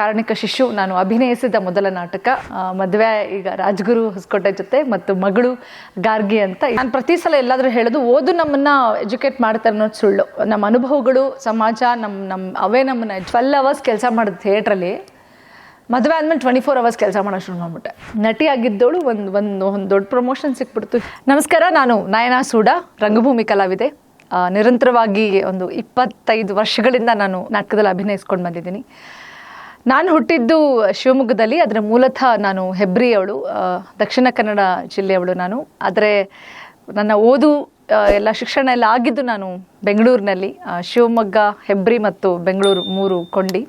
ಕಾರಣಿಕ ಶಿಶು ನಾನು ಅಭಿನಯಿಸಿದ ಮೊದಲ ನಾಟಕ ಮದುವೆ ಈಗ ರಾಜ್ಗುರು ಹೊಸಕೋಟೆ ಜೊತೆ ಮತ್ತು ಮಗಳು ಗಾರ್ಗಿ ಅಂತ. ನಾನು ಪ್ರತಿ ಸಲ ಎಲ್ಲಾದರೂ ಹೇಳೋದು, ಓದು ನಮ್ಮನ್ನು ಎಜುಕೇಟ್ ಮಾಡ್ತಾರೆ ಅನ್ನೋದು ಸುಳ್ಳು. ನಮ್ಮ ಅನುಭವಗಳು, ಸಮಾಜ, ಅವೇ ನಮ್ಮನ್ನು 12 ಅವರ್ಸ್ ಕೆಲಸ ಮಾಡೋದು ಥಿಯೇಟ್ರಲ್ಲಿ. ಮದುವೆ ಆದಮೇಲೆ 24 ಅವರ್ಸ್ ಕೆಲಸ ಮಾಡೋದು ಶುರು ಮಾಡಿಬಿಟ್ಟೆ. ನಟಿ ಆಗಿದ್ದವಳು ಒಂದು ದೊಡ್ಡ ಪ್ರಮೋಷನ್ ಸಿಕ್ಬಿಡ್ತು. ನಮಸ್ಕಾರ, ನಾನು ನಯನಾ ಸೂಡಾ, ರಂಗಭೂಮಿ ಕಲಾವಿದೆ. ನಿರಂತರವಾಗಿ ಒಂದು 25 ವರ್ಷಗಳಿಂದ ನಾನು ನಾಟಕದಲ್ಲಿ ಅಭಿನಯಿಸ್ಕೊಂಡು ಬಂದಿದ್ದೀನಿ. ನಾನು ಹುಟ್ಟಿದ್ದು ಶಿವಮೊಗ್ಗದಲ್ಲಿ. ಅದರ ಮೂಲತಃ ನಾನು ಹೆಬ್ರಿಯವಳು, ದಕ್ಷಿಣ ಕನ್ನಡ ಜಿಲ್ಲೆಯವಳು ನಾನು. ಆದರೆ ನನ್ನ ಓದು ಎಲ್ಲ ಶಿಕ್ಷಣ ಎಲ್ಲ ಆಗಿದ್ದು ನಾನು ಬೆಂಗಳೂರಿನಲ್ಲಿ. ಶಿವಮೊಗ್ಗ, ಹೆಬ್ರಿ ಮತ್ತು ಬೆಂಗಳೂರು 3 ಕೊಂಡಿ.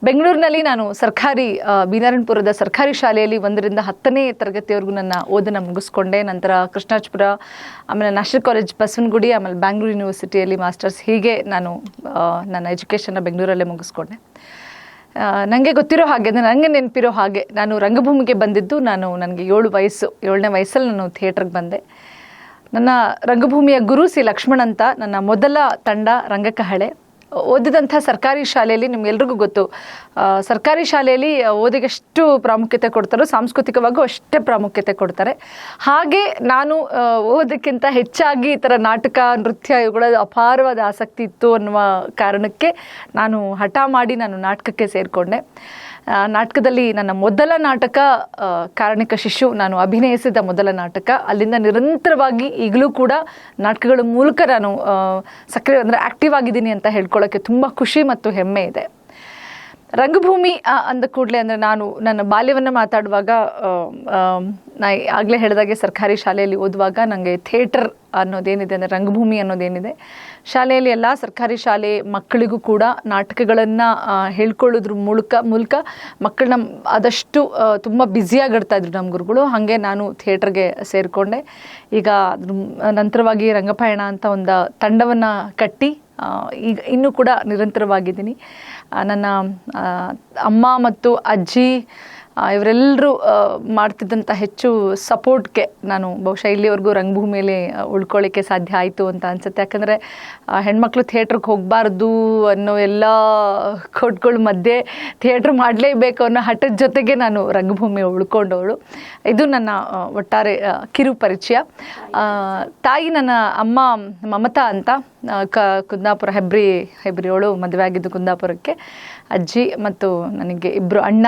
ಬೆಂಗಳೂರಿನಲ್ಲಿ ನಾನು ಸರ್ಕಾರಿ ಬೀನಾರಣ್ಪುರದ ಸರ್ಕಾರಿ ಶಾಲೆಯಲ್ಲಿ 1ರಿಂದ 10ನೇ ತರಗತಿವರೆಗೂ ನನ್ನ ಓದನ್ನು ಮುಗಿಸ್ಕೊಂಡೆ. ನಂತರ ಕೃಷ್ಣಾಜಪುರ, ಆಮೇಲೆ ನ್ಯಾಷನಲ್ ಕಾಲೇಜ್ ಬಸವನಗುಡಿ, ಆಮೇಲೆ ಬ್ಯಾಂಗ್ಳೂರು ಯೂನಿವರ್ಸಿಟಿಯಲ್ಲಿ ಮಾಸ್ಟರ್ಸ್. ಹೀಗೆ ನಾನು ನನ್ನ ಎಜುಕೇಷನ್ನ ಬೆಂಗಳೂರಲ್ಲೇ ಮುಗಿಸ್ಕೊಂಡೆ. ನನಗೆ ಗೊತ್ತಿರೋ ಹಾಗೆ, ನನಗೆ ನೆನಪಿರೋ ಹಾಗೆ, ನಾನು ರಂಗಭೂಮಿಗೆ ಬಂದಿದ್ದು ನನಗೆ 7ನೇ ವಯಸ್ಸಲ್ಲಿ ನಾನು ಥಿಯೇಟ್ರಿಗೆ ಬಂದೆ. ನನ್ನ ರಂಗಭೂಮಿಯ ಗುರು ಸಿ ಲಕ್ಷ್ಮಣ್ ಅಂತ ನನ್ನ ಮೊದಲ ತಂಡ ರಂಗಕಹಳೆ. ಓದಿದಂಥ ಸರ್ಕಾರಿ ಶಾಲೆಯಲ್ಲಿ, ನಿಮ್ಗೆಲ್ರಿಗೂ ಗೊತ್ತು, ಸರ್ಕಾರಿ ಶಾಲೆಯಲ್ಲಿ ಓದಿಗೆಷ್ಟು ಪ್ರಾಮುಖ್ಯತೆ ಕೊಡ್ತಾರೋ ಸಾಂಸ್ಕೃತಿಕವಾಗೂ ಅಷ್ಟೇ ಪ್ರಾಮುಖ್ಯತೆ ಕೊಡ್ತಾರೆ. ಹಾಗೆ ನಾನು ಓದಕ್ಕಿಂತ ಹೆಚ್ಚಾಗಿ ಈ ಥರ ನಾಟಕ, ನೃತ್ಯ ಇವುಗಳ ಅಪಾರವಾದ ಆಸಕ್ತಿ ಇತ್ತು ಅನ್ನುವ ಕಾರಣಕ್ಕೆ ನಾನು ಹಠ ಮಾಡಿ ನಾನು ನಾಟಕಕ್ಕೆ ಸೇರಿಕೊಂಡೆ. ನಾಟಕದಲ್ಲಿ ನನ್ನ ಮೊದಲ ನಾಟಕ ಕಾರಣಿಕ ಶಿಶು ನಾನು ಅಭಿನಯಿಸಿದ ಮೊದಲ ನಾಟಕ. ಅಲ್ಲಿಂದ ನಿರಂತರವಾಗಿ ಈಗಲೂ ಕೂಡ ನಾಟಕಗಳ ಮೂಲಕ ನಾನು ಸಕ್ರಿಯ ಅಂದರೆ ಆ್ಯಕ್ಟಿವ್ ಆಗಿದ್ದೀನಿ ಅಂತ ಹೇಳ್ಕೊಳ್ಳೋಕ್ಕೆ ತುಂಬ ಖುಷಿ ಮತ್ತು ಹೆಮ್ಮೆ ಇದೆ. ರಂಗಭೂಮಿ ಅಂದ ಕೂಡಲೇ ಅಂದರೆ ನಾನು ನನ್ನ ಬಾಲ್ಯವನ್ನು ಮಾತಾಡುವಾಗ ನಾ ಆಗಲೇ ಹೇಳಿದಾಗೆ ಸರ್ಕಾರಿ ಶಾಲೆಯಲ್ಲಿ ಓದುವಾಗ ನನಗೆ ಥಿಯೇಟರ್ ಅನ್ನೋದೇನಿದೆ ಅಂದರೆ ರಂಗಭೂಮಿ ಅನ್ನೋದೇನಿದೆ, ಶಾಲೆಯಲ್ಲಿ ಎಲ್ಲ ಸರ್ಕಾರಿ ಶಾಲೆ ಮಕ್ಕಳಿಗೂ ಕೂಡ ನಾಟಕಗಳನ್ನು ಹೇಳ್ಕೊಳ್ಳೋದ್ರ ಮೂಲಕ ಮಕ್ಕಳನ್ನ ಆದಷ್ಟು ತುಂಬ ಬ್ಯುಸಿಯಾಗಿಡ್ತಾಯಿದ್ರು ನಮ್ಮ ಗುರುಗಳು. ಹಾಗೆ ನಾನು ಥಿಯೇಟ್ರಿಗೆ ಸೇರಿಕೊಂಡೆ. ಈಗ ಅದ್ರ ನಂತರವಾಗಿ ರಂಗಪಯಣ ಅಂತ ಒಂದು ತಂಡವನ್ನು ಕಟ್ಟಿ ಈಗ ಇನ್ನೂ ಕೂಡ ನಿರಂತರವಾಗಿದ್ದೀನಿ. ನನ್ನ ಅಮ್ಮ ಮತ್ತು ಅಜ್ಜಿ ಇವರೆಲ್ಲರೂ ಮಾಡ್ತಿದ್ದಂಥ ಹೆಚ್ಚು ಸಪೋರ್ಟ್ಗೆ ನಾನು ಬಹುಶಃ ಇಲ್ಲಿವರೆಗೂ ರಂಗಭೂಮಿಯಲ್ಲಿ ಉಳ್ಕೊಳ್ಳಿಕ್ಕೆ ಸಾಧ್ಯ ಆಯಿತು ಅಂತ ಅನಿಸುತ್ತೆ. ಯಾಕಂದರೆ ಹೆಣ್ಮಕ್ಳು ಥಿಯೇಟ್ರಿಗೆ ಹೋಗಬಾರ್ದು ಅನ್ನೋ ಎಲ್ಲ ಕೋಟ್ಗಳ ಮಧ್ಯೆ ಥಿಯೇಟ್ರ್ ಮಾಡಲೇಬೇಕು ಅನ್ನೋ ಹಠದ ಜೊತೆಗೆ ನಾನು ರಂಗಭೂಮಿ ಉಳ್ಕೊಂಡವಳು. ಇದು ನನ್ನ ಒಟ್ಟಾರೆ ಕಿರು ಪರಿಚಯ. ತಾಯಿ ನನ್ನ ಅಮ್ಮ ಮಮತಾ ಅಂತ, ಕುಂದಾಪುರ ಹೆಬ್ರಿಯವಳು, ಮದುವೆ ಆಗಿದ್ದು ಕುಂದಾಪುರಕ್ಕೆ. ಅಜ್ಜಿ ಮತ್ತು ನನಗೆ 2 ಅಣ್ಣ,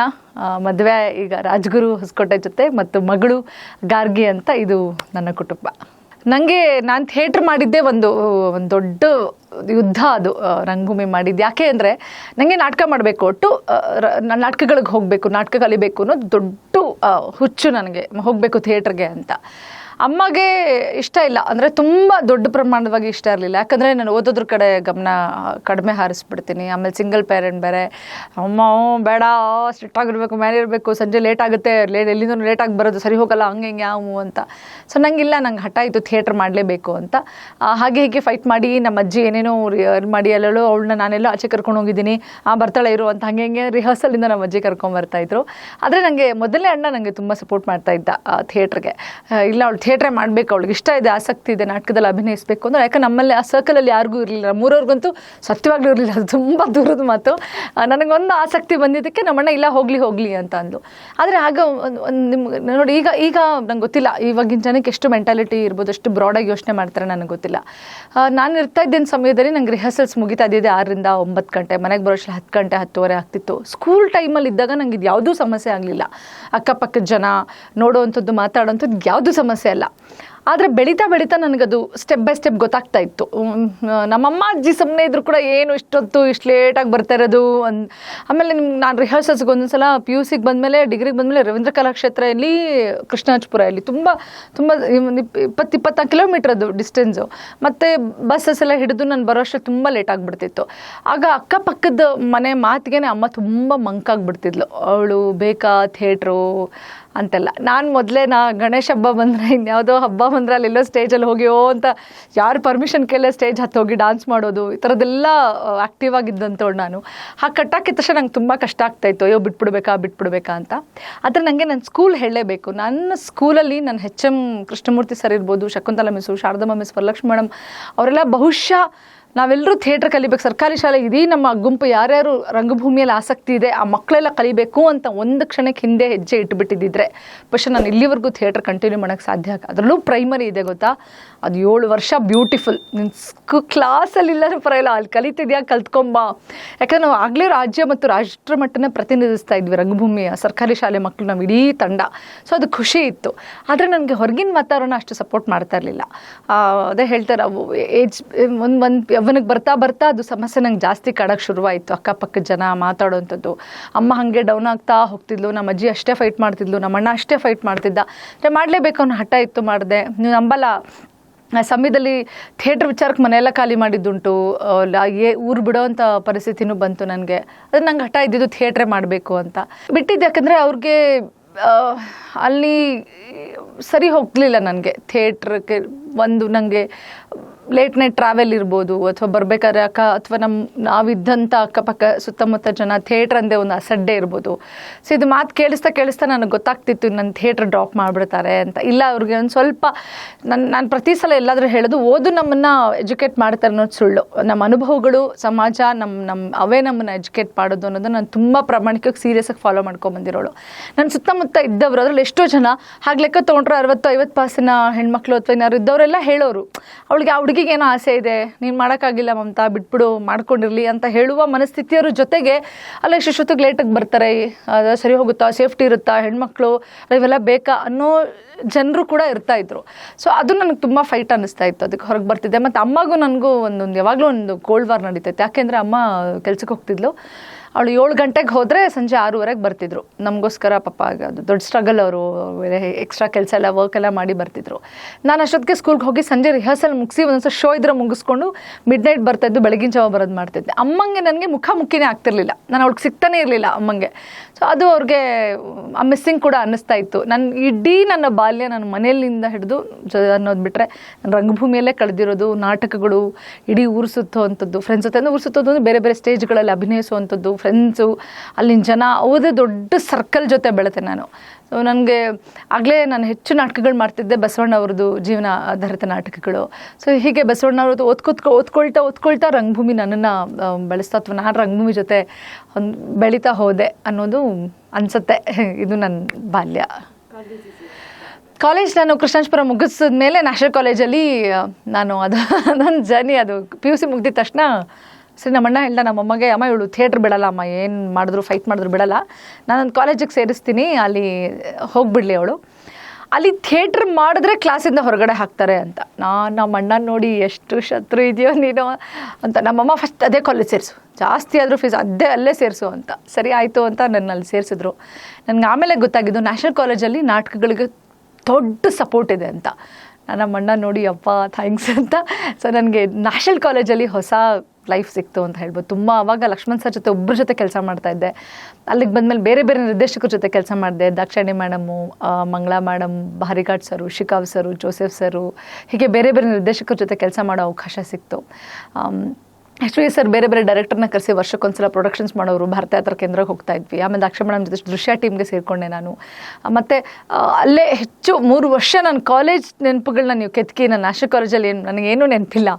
ಮದುವೆ ಈಗ ರಾಜ್ಗುರು ಹೊಸಕೋಟೆ ಜೊತೆ ಮತ್ತು ಮಗಳು ಗಾರ್ಗಿ ಅಂತ. ಇದು ನನ್ನ ಕುಟುಂಬ. ನಾನು ಥಿಯೇಟ್ರ್ ಮಾಡಿದ್ದೆ ಒಂದು ದೊಡ್ಡ ಯುದ್ಧ. ಅದು ರಂಗಭೂಮಿ ಮಾಡಿದ್ದು ಯಾಕೆ ಅಂದರೆ ನನಗೆ ನಾಟಕ ಮಾಡಬೇಕು, ಒಟ್ಟು ನಾಟಕಗಳಿಗೆ ಹೋಗಬೇಕು, ನಾಟಕ ಕಲಿಬೇಕು ಅನ್ನೋದು ದೊಡ್ಡ ಹುಚ್ಚು ನನಗೆ, ಹೋಗಬೇಕು ಥಿಯೇಟ್ರಿಗೆ ಅಂತ. ಅಮ್ಮಗೆ ಇಷ್ಟ ಇಲ್ಲ, ಅಂದರೆ ತುಂಬ ದೊಡ್ಡ ಪ್ರಮಾಣವಾಗಿ ಇಷ್ಟ ಇರಲಿಲ್ಲ. ಯಾಕಂದರೆ ನಾನು ಓದೋದ್ರ ಕಡೆ ಗಮನ ಕಡಿಮೆ ಹಾರಿಸ್ಬಿಡ್ತೀನಿ. ಆಮೇಲೆ ಸಿಂಗಲ್ ಪೇರೆಂಟ್ ಬೇರೆ. ಅಮ್ಮ ಬೇಡ, ಸ್ಟ್ರಿಕ್ಟಾಗಿರ್ಬೇಕು, ಮೇಲೆ ಇರಬೇಕು, ಸಂಜೆ ಲೇಟ್ ಆಗುತ್ತೆ, ಎಲ್ಲಿಂದ ಲೇಟಾಗಿ ಬರೋದು, ಸರಿ ಹೋಗಲ್ಲ, ಹಂಗೆ ಯಾವ ಅಂತ. ಸೊ ನಂಗಿಲ್ಲ, ನಂಗೆ ಹಠ ಇತ್ತು ಥಿಯೇಟ್ರ್ ಮಾಡಲೇಬೇಕು ಅಂತ. ಹಾಗೆ ಹೀಗೆ ಫೈಟ್ ಮಾಡಿ ನಮ್ಮ ಅಜ್ಜಿ ಏನೇನೋ ಮಾಡಿ ಅಲ್ಲೆಲ್ಲೋ ಅವಳನ್ನ ನಾನೆಲ್ಲೋ ಆಚೆ ಕರ್ಕೊಂಡು ಹೋಗಿದ್ದೀನಿ, ಬರ್ತಾಳೆ ಇರು ಅಂತ ಹಂಗೆ ರಿಹರ್ಸಲಿಂದ ನಮ್ಮ ಅಜ್ಜಿ ಕರ್ಕೊಂಬರ್ತಾಯಿದ್ರು. ಆದರೆ ನನಗೆ ಮೊದಲನೇ ಅಣ್ಣ ನನಗೆ ತುಂಬ ಸಪೋರ್ಟ್ ಮಾಡ್ತಾಯಿದ್ದ ಥಿಯೇಟ್ರಿಗೆ. ಇಲ್ಲ, ಅವಳು ಥಿಯೇಟ್ರೇ ಮಾಡಬೇಕು, ಅವಳಿಗೆ ಇಷ್ಟ ಇದೆ, ಆಸಕ್ತಿ ಇದೆ ನಾಟಕದಲ್ಲಿ ಅಭಿನಯಿಸಬೇಕು ಅಂದರೆ. ಯಾಕೆ ನಮ್ಮಲ್ಲಿ ಆ ಸರ್ಕಲಲ್ಲಿ ಯಾರಿಗೂ ಇರಲಿಲ್ಲ, 3ಅವ್ರಿಗಂತೂ ಸತ್ಯವಾಗ್ಲೂ ಇರಲಿಲ್ಲ, ಅದು ತುಂಬ ದೂರದ ಮಾತು. ನನಗೊಂದು ಆಸಕ್ತಿ ಬಂದಿದ್ದಕ್ಕೆ ನಮ್ಮಣ್ಣ ಇಲ್ಲ ಹೋಗಲಿ ಅಂತ ಅಂದು. ಆದರೆ ಆಗ ನೋಡಿ, ಈಗ ನಂಗೆ ಗೊತ್ತಿಲ್ಲ ಇವಾಗಿನ ಜನಕ್ಕೆ ಎಷ್ಟು ಮೆಂಟಾಲಿಟಿ ಇರ್ಬೋದು, ಎಷ್ಟು ಬ್ರಾಡಾಗಿ ಯೋಚನೆ ಮಾಡ್ತಾರೆ ನನಗೆ ಗೊತ್ತಿಲ್ಲ. ನಾನು ಇರ್ತಾ ಇದ್ದ ಸಮಯದಲ್ಲಿ ನಂಗೆ ರಿಹರ್ಸಲ್ಸ್ ಮುಗಿತಾ ಇದ್ದಿದೆ 6ರಿಂದ 9 ಗಂಟೆ, ಮನೆಗೆ ಬರೋಷ್ಟು 10 ಗಂಟೆ 10:30 ಆಗ್ತಿತ್ತು. ಸ್ಕೂಲ್ ಟೈಮಲ್ಲಿ ಇದ್ದಾಗ ನಂಗೆ ಇದು ಯಾವುದೂ ಸಮಸ್ಯೆ ಆಗಲಿಲ್ಲ. ಅಕ್ಕಪಕ್ಕದ ಜನ ನೋಡೋವಂಥದ್ದು, ಮಾತಾಡೋವಂಥದ್ದು ಯಾವುದೂ ಸಮಸ್ಯೆ ಅಲ್ಲ. ಆದರೆ ಬೆಳೀತಾ ನನಗದು ಸ್ಟೆಪ್ ಬೈ ಸ್ಟೆಪ್ ಗೊತ್ತಾಗ್ತಾ ಇತ್ತು. ನಮ್ಮಮ್ಮ ಅಜ್ಜಿ ಸುಮ್ಮನೆ ಇದ್ರು ಕೂಡ ಏನು ಇಷ್ಟು ಲೇಟಾಗಿ ಬರ್ತಾ ಇರೋದು ಆಮೇಲೆ ನಾನು ರಿಹರ್ಸಲ್ಸ್ಗೆ ಒಂದೊಂದ್ಸಲ PUCಗೆ ಬಂದಮೇಲೆ, ಡಿಗ್ರಿಗೆ ಬಂದಮೇಲೆ ರವೀಂದ್ರ ಕಲಾಕ್ಷೇತ್ರದಲ್ಲಿ, ಕೃಷ್ಣಾಜಪುರ ಇಲ್ಲಿ ತುಂಬ 20-24 ಕಿಲೋಮೀಟ್ರ್ ಅದು ಡಿಸ್ಟೆನ್ಸು. ಮತ್ತು ಬಸ್ಸಸ್ ಎಲ್ಲ ಹಿಡಿದು ನಾನು ಬರೋಷ್ಟು ತುಂಬ ಲೇಟ್ ಆಗಿಬಿಡ್ತಿತ್ತು. ಆಗ ಅಕ್ಕಪಕ್ಕದ ಮನೆ ಮಾತಿಗೆ ಅಮ್ಮ ತುಂಬ ಮಂಕಾಗ್ಬಿಡ್ತಿದ್ಲು. ಅವಳು ಬೇಕಾ ಥಿಯೇಟ್ರು ಅಂತೆಲ್ಲ. ನಾನು ಮೊದಲೇ ಗಣೇಶ ಹಬ್ಬ ಬಂದರೆ, ಇನ್ಯಾವುದೋ ಹಬ್ಬ ಬಂದರೆ ಅಲ್ಲೆಲ್ಲೋ ಸ್ಟೇಜಲ್ಲಿ ಹೋಗಿಯೋ ಅಂತ ಯಾರು ಪರ್ಮಿಷನ್ ಕೇಳೇ ಸ್ಟೇಜ್ ಹತ್ತು ಹೋಗಿ ಡಾನ್ಸ್ ಮಾಡೋದು, ಈ ಥರದ್ದೆಲ್ಲ ಆ್ಯಕ್ಟಿವ್ ಆಗಿದ್ದಂಥವ್ಳು ನಾನು. ಹಾಗೆ ಕಟ್ಟಾಕಿದ ತಕ್ಷಣ ನಂಗೆ ತುಂಬ ಕಷ್ಟ ಆಗ್ತಾಯಿತ್ತು, ಅಯ್ಯೋ ಬಿಟ್ಬಿಡ್ಬೇಕಾ ಅಂತ. ಆದರೆ ನನಗೆ ನನ್ನ ಸ್ಕೂಲ್ ಹೇಳಲೇಬೇಕು. ನನ್ನ ಸ್ಕೂಲಲ್ಲಿ ನನ್ನ HM ಕೃಷ್ಣಮೂರ್ತಿ ಸರ್ ಇರ್ಬೋದು, Shakuntala miss, Sharadamma miss, Varalakshmi madam, ಅವರೆಲ್ಲ ಬಹುಶಃ ನಾವೆಲ್ಲರೂ ಥಿಯೇಟ್ರ್ ಕಲಿಬೇಕು. ಸರ್ಕಾರಿ ಶಾಲೆ ಇದೀ ನಮ್ಮ ಗುಂಪು ಯಾರ್ಯಾರು ರಂಗಭೂಮಿಯಲ್ಲಿ ಆಸಕ್ತಿ ಇದೆ ಆ ಮಕ್ಕಳೆಲ್ಲ ಕಲಿಬೇಕು ಅಂತ ಒಂದು ಕ್ಷಣಕ್ಕೆ ಹಿಂದೆ ಹೆಜ್ಜೆ ಇಟ್ಟುಬಿಟ್ಟಿದ್ದಿದ್ರೆ പക്ഷെ ನಾನು ಇಲ್ಲಿವರೆಗೂ ಥಿಯೇಟ್ರ್ ಕಂಟಿನ್ಯೂ ಮಾಡೋಕ್ಕೆ ಸಾಧ್ಯ ಅದರಲ್ಲೂ ಪ್ರೈಮರಿ ಇದೆ ಗೊತ್ತಾ, ಅದು 7 ವರ್ಷ ಬ್ಯೂಟಿಫುಲ್. ನಿನ್ನ ಕ್ಲಾಸಲ್ಲಿ ಇಲ್ಲರೂ ಪರವಾಗಿಲ್ಲ, ಅಲ್ಲಿ ಕಲಿತಿದ್ಯಾ ಕಲ್ತ್ಕೊಂಬ. ಯಾಕಂದ್ರೆ ನಾವು ಆಗಲೇ ರಾಜ್ಯ ಮತ್ತು ರಾಷ್ಟ್ರ ಮಟ್ಟನ ಪ್ರತಿನಿಧಿಸ್ತಾ ಇದ್ವಿ ರಂಗಭೂಮಿಯ ಸರ್ಕಾರಿ ಶಾಲೆ ಮಕ್ಕಳು, ನಾವು ಇಡೀ ತಂಡ. ಸೊ ಅದು ಖುಷಿ ಇತ್ತು. ಆದರೆ ನನಗೆ ಹೊರಗಿನ ವಾತಾವರಣ ಅಷ್ಟು ಸಪೋರ್ಟ್ ಮಾಡ್ತಾ ಇರಲಿಲ್ಲ. ಅದೇ ಹೇಳ್ತಾರೆ, ಅವು ಏಜ್ ಒಂದು ಅವನಿಗೆ ಬರ್ತಾ ಬರ್ತಾ ಅದು ಸಮಸ್ಯೆ ನಂಗೆ ಜಾಸ್ತಿ ಕಾಡೋಕ್ಕೆ ಶುರುವಾಯಿತು. ಅಕ್ಕಪಕ್ಕದ ಜನ ಮಾತಾಡೋವಂಥದ್ದು. ಅಮ್ಮ ಹಾಗೆ ಡೌನ್ ಆಗ್ತಾ ಹೋಗ್ತಿದ್ಲು, ನಮ್ಮ ಅಜ್ಜಿ ಅಷ್ಟೇ ಫೈಟ್ ಮಾಡ್ತಿದ್ಲು, ನಮ್ಮ ಅಣ್ಣ ಅಷ್ಟೇ ಫೈಟ್ ಮಾಡ್ತಿದ್ದ. ಮಾಡಲೇಬೇಕು ಅನ್ನೋ ಹಠ ಇತ್ತು, ಮಾಡಿದೆ. ನೀವು ನಂಬಲ್ಲ, ಆ ಸಮಯದಲ್ಲಿ ಥಿಯೇಟ್ರ್ ವಿಚಾರಕ್ಕೆ ಮನೆಯೆಲ್ಲ ಖಾಲಿ ಮಾಡಿದ್ದುಂಟು. ಊರು ಬಿಡೋವಂಥ ಪರಿಸ್ಥಿತಿನೂ ಬಂತು ನನಗೆ. ಅದು ನಂಗೆ ಹಠ ಇದ್ದಿದ್ದು ಥಿಯೇಟ್ರೇ ಮಾಡಬೇಕು ಅಂತ ಬಿಟ್ಟಿದ್ದು. ಯಾಕಂದರೆ ಅವ್ರಿಗೆ ಅಲ್ಲಿ ಸರಿ ಹೋಗಲಿಲ್ಲ ನನಗೆ ಥಿಯೇಟ್ರಿಗೆ. ಒಂದು ನನಗೆ ಲೇಟ್ ನೈಟ್ ಟ್ರಾವೆಲ್ ಇರ್ಬೋದು, ಅಥವಾ ಬರಬೇಕಾದ್ರೆ ಅಥವಾ ನಾವಿದ್ದಂಥ ಅಕ್ಕಪಕ್ಕ ಸುತ್ತಮುತ್ತ ಜನ ಥಿಯೇಟ್ರ್ ಅಂದೇ ಒಂದು ಅಸಡ್ಡೆ ಇರ್ಬೋದು. ಸೊ ಇದು ಮಾತು ಕೇಳಿಸ್ತಾ ನನಗೆ ಗೊತ್ತಾಗ್ತಿತ್ತು ನನ್ನ ಥಿಯೇಟ್ರ್ ಡ್ರಾಪ್ ಮಾಡಿಬಿಡ್ತಾರೆ ಅಂತ. ಇಲ್ಲ, ಅವ್ರಿಗೆ ಒಂದು ಸ್ವಲ್ಪ ನಾನು ಪ್ರತಿ ಸಲ ಎಲ್ಲಾದರೂ ಹೇಳೋದು, ಓದು ನಮ್ಮನ್ನು ಎಜುಕೇಟ್ ಮಾಡ್ತಾರೆ ಅನ್ನೋದು ಸುಳ್ಳು. ನಮ್ಮ ಅನುಭವಗಳು, ಸಮಾಜ ಅವೇ ನಮ್ಮನ್ನು ಎಜುಕೇಟ್ ಮಾಡೋದು ಅನ್ನೋದು ನಾನು ತುಂಬ ಪ್ರಾಮಾಣಿಕವಾಗಿ ಸೀರಿಯಸ್ಸಾಗಿ ಫಾಲೋ ಮಾಡ್ಕೊಂಬಂದಿರೋಳು. ನನ್ನ ಸುತ್ತಮುತ್ತ ಇದ್ದವರು ಅದರಲ್ಲಿ ಎಷ್ಟೋ ಜನ ಹಾಗೆ ಲೆಕ್ಕ ತೊಗೊಂಡ್ರೆ 60-50 ಪಾಸಿನ ಹೆಣ್ಮಕ್ಳು ಅಥವಾ ಏನಾದ್ರು ಇದ್ದವರೆಲ್ಲ ಹೇಳೋರು, ಅವಳಿಗೆ ಆ ಹುಡುಗಿಗೇನೋ ಆಸೆ ಇದೆ, ನೀನು ಮಾಡೋಕ್ಕಾಗಿಲ್ಲ ಮಮತಾ, ಬಿಟ್ಬಿಡು, ಮಾಡ್ಕೊಂಡಿರಲಿ ಅಂತ ಹೇಳುವ ಮನಸ್ಥಿತಿಯವ್ರ ಜೊತೆಗೆ ಅಲ್ಲ ಎಷ್ಟೊತ್ತಿಗೆ ಲೇಟಾಗಿ ಬರ್ತಾರೆ, ಅದು ಸರಿ ಹೋಗುತ್ತಾ, ಸೇಫ್ಟಿ ಇರುತ್ತಾ, ಹೆಣ್ಮಕ್ಳು ಇವೆಲ್ಲ ಬೇಕಾ ಅನ್ನೋ ಜನರು ಕೂಡ ಇರ್ತಾಯಿದ್ರು. ಸೊ ಅದು ನನಗೆ ತುಂಬ ಫೈಟ್ ಅನ್ನಿಸ್ತಾ ಇತ್ತು, ಅದಕ್ಕೆ ಹೊರಗೆ ಬರ್ತಿದ್ದೆ. ಮತ್ತು ಅಮ್ಮಗೂ ನನಗೂ ಯಾವಾಗಲೂ ಒಂದು ಕೋಲ್ಡ್ ವಾರ್ ನಡೀತೈತೆ. ಯಾಕೆಂದರೆ ಅಮ್ಮ ಕೆಲ್ಸಕ್ಕೆ ಹೋಗ್ತಿದ್ಲು, ಅವಳು 7 ಗಂಟೆಗೆ ಹೋದರೆ ಸಂಜೆ 6:30ಗೆ ಬರ್ತಿದ್ರು. ನಮಗೋಸ್ಕರ ಪಾಪ ಅದು ದೊಡ್ಡ ಸ್ಟ್ರಗಲ್, ಅವರು ಎಕ್ಸ್ಟ್ರಾ ಕೆಲಸ ಎಲ್ಲ ವರ್ಕ್ ಎಲ್ಲ ಮಾಡಿ ಬರ್ತಿದ್ರು. ನಾನು ಅಷ್ಟೊತ್ತಿಗೆ ಸ್ಕೂಲ್ಗೆ ಹೋಗಿ ಸಂಜೆ ರಿಹರ್ಸಲ್ ಮುಗಿಸಿ ಒಂದೊಂದು ಶೋ ಇದ್ರೆ ಮುಗಿಸ್ಕೊಂಡು ಮಿಡ್ ನೈಟ್ ಬರ್ತಾಯಿದ್ದು, ಬೆಳಗಿನ ಜಾವ ಬರೋದು ಮಾಡ್ತಿದ್ದೆ. ಅಮ್ಮಂಗೆ ನನಗೆ ಮುಖಾಮುಖಿನೇ ಆಗ್ತಿರ್ಲಿಲ್ಲ, ನಾನು ಅವಳಿಗೆ ಸಿಗ್ತಾನೆ ಇರಲಿಲ್ಲ ಅಮ್ಮಂಗೆ. ಸೊ ಅದು ಅವ್ರಿಗೆ ಆ ಮಿಸ್ಸಿಂಗ್ ಕೂಡ ಅನ್ನಿಸ್ತಾ ಇತ್ತು. ನನ್ನ ಬಾಲ್ಯ ನಾನು ಮನೆಯಲ್ಲಿಂದ ಹಿಡಿದು ಅನ್ನೋದು ಬಿಟ್ಟರೆ ನಾನು ರಂಗಭೂಮಿಯಲ್ಲೇ ಕಳೆದಿರೋದು. ನಾಟಕಗಳು, ಇಡೀ ಊರು ಸುತ್ತುವಂಥದ್ದು, ಫ್ರೆಂಡ್ಸ್ ಜೊತೆ ಊರು ಸುತ್ತೋದು, ಬೇರೆ ಬೇರೆ ಸ್ಟೇಜ್ಗಳಲ್ಲಿ ಅಭಿನಯಿಸುವಂಥದ್ದು, ಫ್ರೆಂಡ್ಸು, ಅಲ್ಲಿನ ಜನ, ಅವದೇ ದೊಡ್ಡ ಸರ್ಕಲ್ ಜೊತೆ ಬೆಳೆತೆ ನಾನು. ಸೊ ನನಗೆ ಆಗಲೇ ನಾನು ಹೆಚ್ಚು ನಾಟಕಗಳು ಮಾಡ್ತಿದ್ದೆ, ಬಸವಣ್ಣ ಅವ್ರದ್ದು ಜೀವನ ಆಧಾರಿತ ನಾಟಕಗಳು. ಸೊ ಹೀಗೆ ಬಸವಣ್ಣ ಅವ್ರದ್ದು ಓದ್ಕೊಳ್ತಾ ರಂಗಭೂಮಿ ನನ್ನನ್ನು ಬೆಳೆಸ್ತಾ, ಅಥವಾ ನಾನು ರಂಗಭೂಮಿ ಜೊತೆ ಬೆಳೀತಾ ಹೋದೆ ಅನ್ನೋದು ಅನಿಸುತ್ತೆ. ಇದು ನನ್ನ ಬಾಲ್ಯ. ಕಾಲೇಜ್ ನಾನು ಕೃಷ್ಣಾಂಶಪುರ ಮುಗಿಸಿದ ಮೇಲೆ ನ್ಯಾಷನಲ್ ಕಾಲೇಜಲ್ಲಿ ನಾನು ನನ್ನ ಜರ್ನಿ, ಅದು PUC ಮುಗಿದ ತಕ್ಷಣ ಸರಿ ನಮ್ಮಣ್ಣ ಹೇಳ್ದ ನಮ್ಮಮ್ಮಗೆ, ಅಮ್ಮ ಇವಳು ಥಿಯೇಟ್ರ್ ಬಿಡಲ್ಲ ಅಮ್ಮ, ಏನು ಮಾಡಿದ್ರು ಫೈಟ್ ಮಾಡಿದ್ರು ಬಿಡಲ್ಲ, ನಾನೊಂದು ಕಾಲೇಜಿಗೆ ಸೇರಿಸ್ತೀನಿ, ಅಲ್ಲಿ ಹೋಗಿಬಿಡ್ಲಿ ಅವಳು, ಅಲ್ಲಿ ಥಿಯೇಟ್ರ್ ಮಾಡಿದ್ರೆ ಕ್ಲಾಸಿಂದ ಹೊರಗಡೆ ಹಾಕ್ತಾರೆ ಅಂತ. ನಮ್ಮಣ್ಣ ನೋಡಿ ಎಷ್ಟು ಶತ್ರು ಇದೆಯೋ ನೀನು ಅಂತ. ನಮ್ಮಮ್ಮ ಫಸ್ಟ್ ಅದೇ ಕಾಲೇಜ್ ಸೇರಿಸು, ಜಾಸ್ತಿ ಆದರೂ ಫೀಸ್ ಅಲ್ಲೇ ಸೇರಿಸು ಅಂತ. ಸರಿ ಆಯಿತು ಅಂತ ನನ್ನ ಅಲ್ಲಿ ಸೇರಿಸಿದ್ರು. ನನಗೆ ಆಮೇಲೆ ಗೊತ್ತಾಗಿದ್ದು ನ್ಯಾಷನಲ್ ಕಾಲೇಜಲ್ಲಿ ನಾಟಕಗಳಿಗೆ ದೊಡ್ಡ ಸಪೋರ್ಟ್ ಇದೆ ಅಂತ. ನಮ್ಮಣ್ಣ ನೋಡಿ ಅಪ್ಪ ಥ್ಯಾಂಕ್ಸ್ ಅಂತ. ಸೊ ನನಗೆ ನ್ಯಾಷನಲ್ ಕಾಲೇಜಲ್ಲಿ ಹೊಸ ಲೈಫ್ ಸಿಕ್ತು ಅಂತ ಹೇಳ್ಬೋದು. ತುಂಬ ಆವಾಗ ಲಕ್ಷ್ಮಣ್ ಸರ್ ಜೊತೆ ಒಬ್ಬರ ಜೊತೆ ಕೆಲಸ ಮಾಡ್ತಾಯಿದ್ದೆ. ಅಲ್ಲಿಗೆ ಬಂದಮೇಲೆ ಬೇರೆ ಬೇರೆ ನಿರ್ದೇಶಕರ ಜೊತೆ ಕೆಲಸ ಮಾಡಿದೆ. ದಾಕ್ಷಾಯಣಿ ಮೇಡಮು, ಮಂಗಳಾ ಮೇಡಮ್, ಭಾರಿಘಾಟ್ ಸರು, ಶಿಕಾವ್ ಸರು, ಜೋಸೆಫ್ ಸರು, ಹೀಗೆ ಬೇರೆ ಬೇರೆ ನಿರ್ದೇಶಕರ ಜೊತೆ ಕೆಲಸ ಮಾಡೋ ಅವಕಾಶ ಸಿಕ್ತು. ಆ್ಯಕ್ಚುಲಿ ಸರ್ ಬೇರೆ ಬೇರೆ ಡೈರೆಕ್ಟರ್ನ ಕರೆಸಿ ವರ್ಷಕ್ಕೊಂದ್ಸಲ ಪ್ರೊಡಕ್ಷನ್ಸ್ ಮಾಡೋರು, ಭಾರತಯಾತ್ರ ಕೇಂದ್ರಕ್ಕೆ ಹೋಗ್ತಾ ಇದ್ವಿ. ಆಮೇಲೆ ದಾಕ್ಷ ಮೇಡಮ್ ಜೊತೆ ದೃಶ್ಯ ಟೀಮ್ಗೆ ಸೇರಿಕೊಂಡೆ ನಾನು. ಮತ್ತು ಅಲ್ಲೇ ಹೆಚ್ಚು 3 ವರ್ಷ ನನ್ನ ಕಾಲೇಜ್ ನೆನಪುಗಳನ್ನ ನೀವು ಕೆತ್ಕಿ, ನಾನು ನ್ಯಾಷನಲ್ ಕಾಲೇಜಲ್ಲಿ ನನಗೇನೂ ನೆನಪಿಲ್ಲ.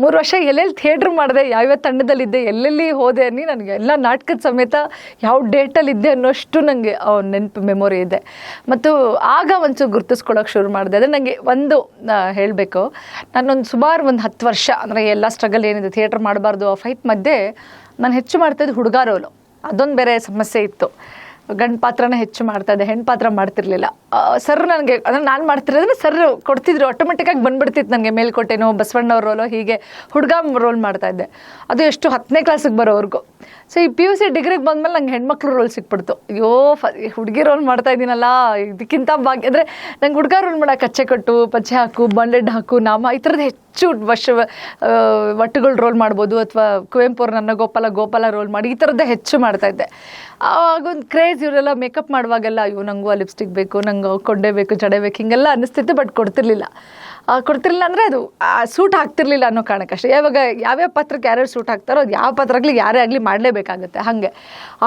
3 ವರ್ಷ ಎಲ್ಲೆಲ್ಲಿ ಥಿಯೇಟ್ರ್ ಮಾಡಿದೆ, ಯಾವ್ಯಾವ ತಂಡದಲ್ಲಿದ್ದೆ, ಎಲ್ಲೆಲ್ಲಿ ಹೋದೆ ಅನ್ನಿ ನನಗೆ ಎಲ್ಲ ನಾಟಕದ ಸಮೇತ ಯಾವ ಡೇಟಲ್ಲಿದ್ದೆ ಅನ್ನೋಷ್ಟು ನನಗೆ ನೆನಪು ಮೆಮೊರಿ ಇದೆ. ಮತ್ತು ಆಗ ಒಂಚೂರು ಗುರ್ತಿಸ್ಕೊಳ್ಳೋಕೆ ಶುರು ಮಾಡಿದೆ. ಅದೇ ನನಗೆ ಒಂದು ಹೇಳಬೇಕು, ನಾನೊಂದು ಸುಮಾರು 10 ವರ್ಷ ಅಂದರೆ ಎಲ್ಲ ಸ್ಟ್ರಗಲ್ ಏನಿದೆ ಥಿಯೇಟ್ರ್ ಮಾಡಬಾರ್ದು ಆ ಫೈಟ್ ಮಧ್ಯೆ ನಾನು ಹೆಚ್ಚು ಮಾಡ್ತಾಯಿದ್ದು ಹುಡುಗ ರೋಲು. ಅದೊಂದು ಬೇರೆ ಸಮಸ್ಯೆ ಇತ್ತು. ಗಂಡು ಪಾತ್ರನ ಹೆಚ್ಚು ಮಾಡ್ತಾಯಿದ್ದೆ, ಹೆಣ್ಣು ಪಾತ್ರ ಮಾಡ್ತಿರ್ಲಿಲ್ಲ. ಸರ್ ನನಗೆ ಅಂದರೆ ನಾನು ಮಾಡ್ತಿರೋದ್ರೆ ಸರ್ ಕೊಡ್ತಿದ್ರು, ಆಟೋಮೆಟಿಕ್ಕಾಗಿ ಬಂದುಬಿಡ್ತಿತ್ತು ನನಗೆ. ಮೇಲ್ಕೋಟೆನೋ, ಬಸವಣ್ಣವ್ರ ರೋಲೋ, ಹೀಗೆ ಹುಡುಗ ರೋಲ್ ಮಾಡ್ತಾಯಿದ್ದೆ. ಅದು ಎಷ್ಟು 10ನೇ ಕ್ಲಾಸಿಗೆ ಬರೋವರೆಗೂ. ಸೊ ಈ PUC ಡಿಗ್ರಿಗೆ ಬಂದಮೇಲೆ ನಂಗೆ ಹೆಣ್ಮಕ್ಳು ರೋಲ್ ಸಿಕ್ಬಿಡ್ತು. ಅಯ್ಯೋ ಹುಡುಗಿ ರೋಲ್ ಮಾಡ್ತಾಯಿದ್ದೀನಲ್ಲ, ಇದಕ್ಕಿಂತ ಭಾಗ್ಯ ಅಂದರೆ ನಂಗೆ ಹುಡುಗ ರೋಲ್ ಮಾಡೋಕೆ ಕಚ್ಚೆ ಕಟ್ಟು, ಪಚ್ಚೆ ಹಾಕು, ಬಂಡೆಡ್ ಹಾಕು, ನಾಮ ಈ ಥರದ್ದು ಹೆಚ್ಚು ಒಟ್ಟುಗಳು ರೋಲ್ ಮಾಡ್ಬೋದು. ಅಥವಾ ಕುವೆಂಪು ಅವ್ರು ನನ್ನ ಗೋಪಾಲ ರೋಲ್ ಮಾಡಿ, ಈ ಥರದ್ದೇ ಹೆಚ್ಚು ಮಾಡ್ತಾಯಿದ್ದೆ. ಆಗೊಂದು ಕ್ರೇಜ್, ಇವರೆಲ್ಲ ಮೇಕಪ್ ಮಾಡುವಾಗೆಲ್ಲ ಅಯ್ಯೋ ನನಗೂ ಆ ಲಿಪ್ಸ್ಟಿಕ್ ಬೇಕು, ನಂಗೆ ಕೊಂಡೆ ಬೇಕು, ಜಡೆ ಬೇಕು, ಹಿಂಗೆಲ್ಲ ಅನ್ನಿಸ್ತಿತ್ತು. ಬಟ್ ಕೊಡ್ತಿರ್ಲಿಲ್ಲ ಅಂದರೆ ಅದು ಸೂಟ್ ಆಗ್ತಿರ್ಲಿಲ್ಲ ಅನ್ನೋ ಕಾರಣಕ್ಕಷ್ಟೇ. ಯಾವ್ಯಾವ ಪಾತ್ರಕ್ಕೆ ಯಾರ್ಯಾರು ಸೂಟ್ ಆಗ್ತಾರೋ ಅದು ಯಾವ ಪಾತ್ರಕ್ಕೆ ಯಾರೇ ಆಗಲಿ ಮಾಡಲೇಬೇಕಾಗುತ್ತೆ. ಹಾಗೆ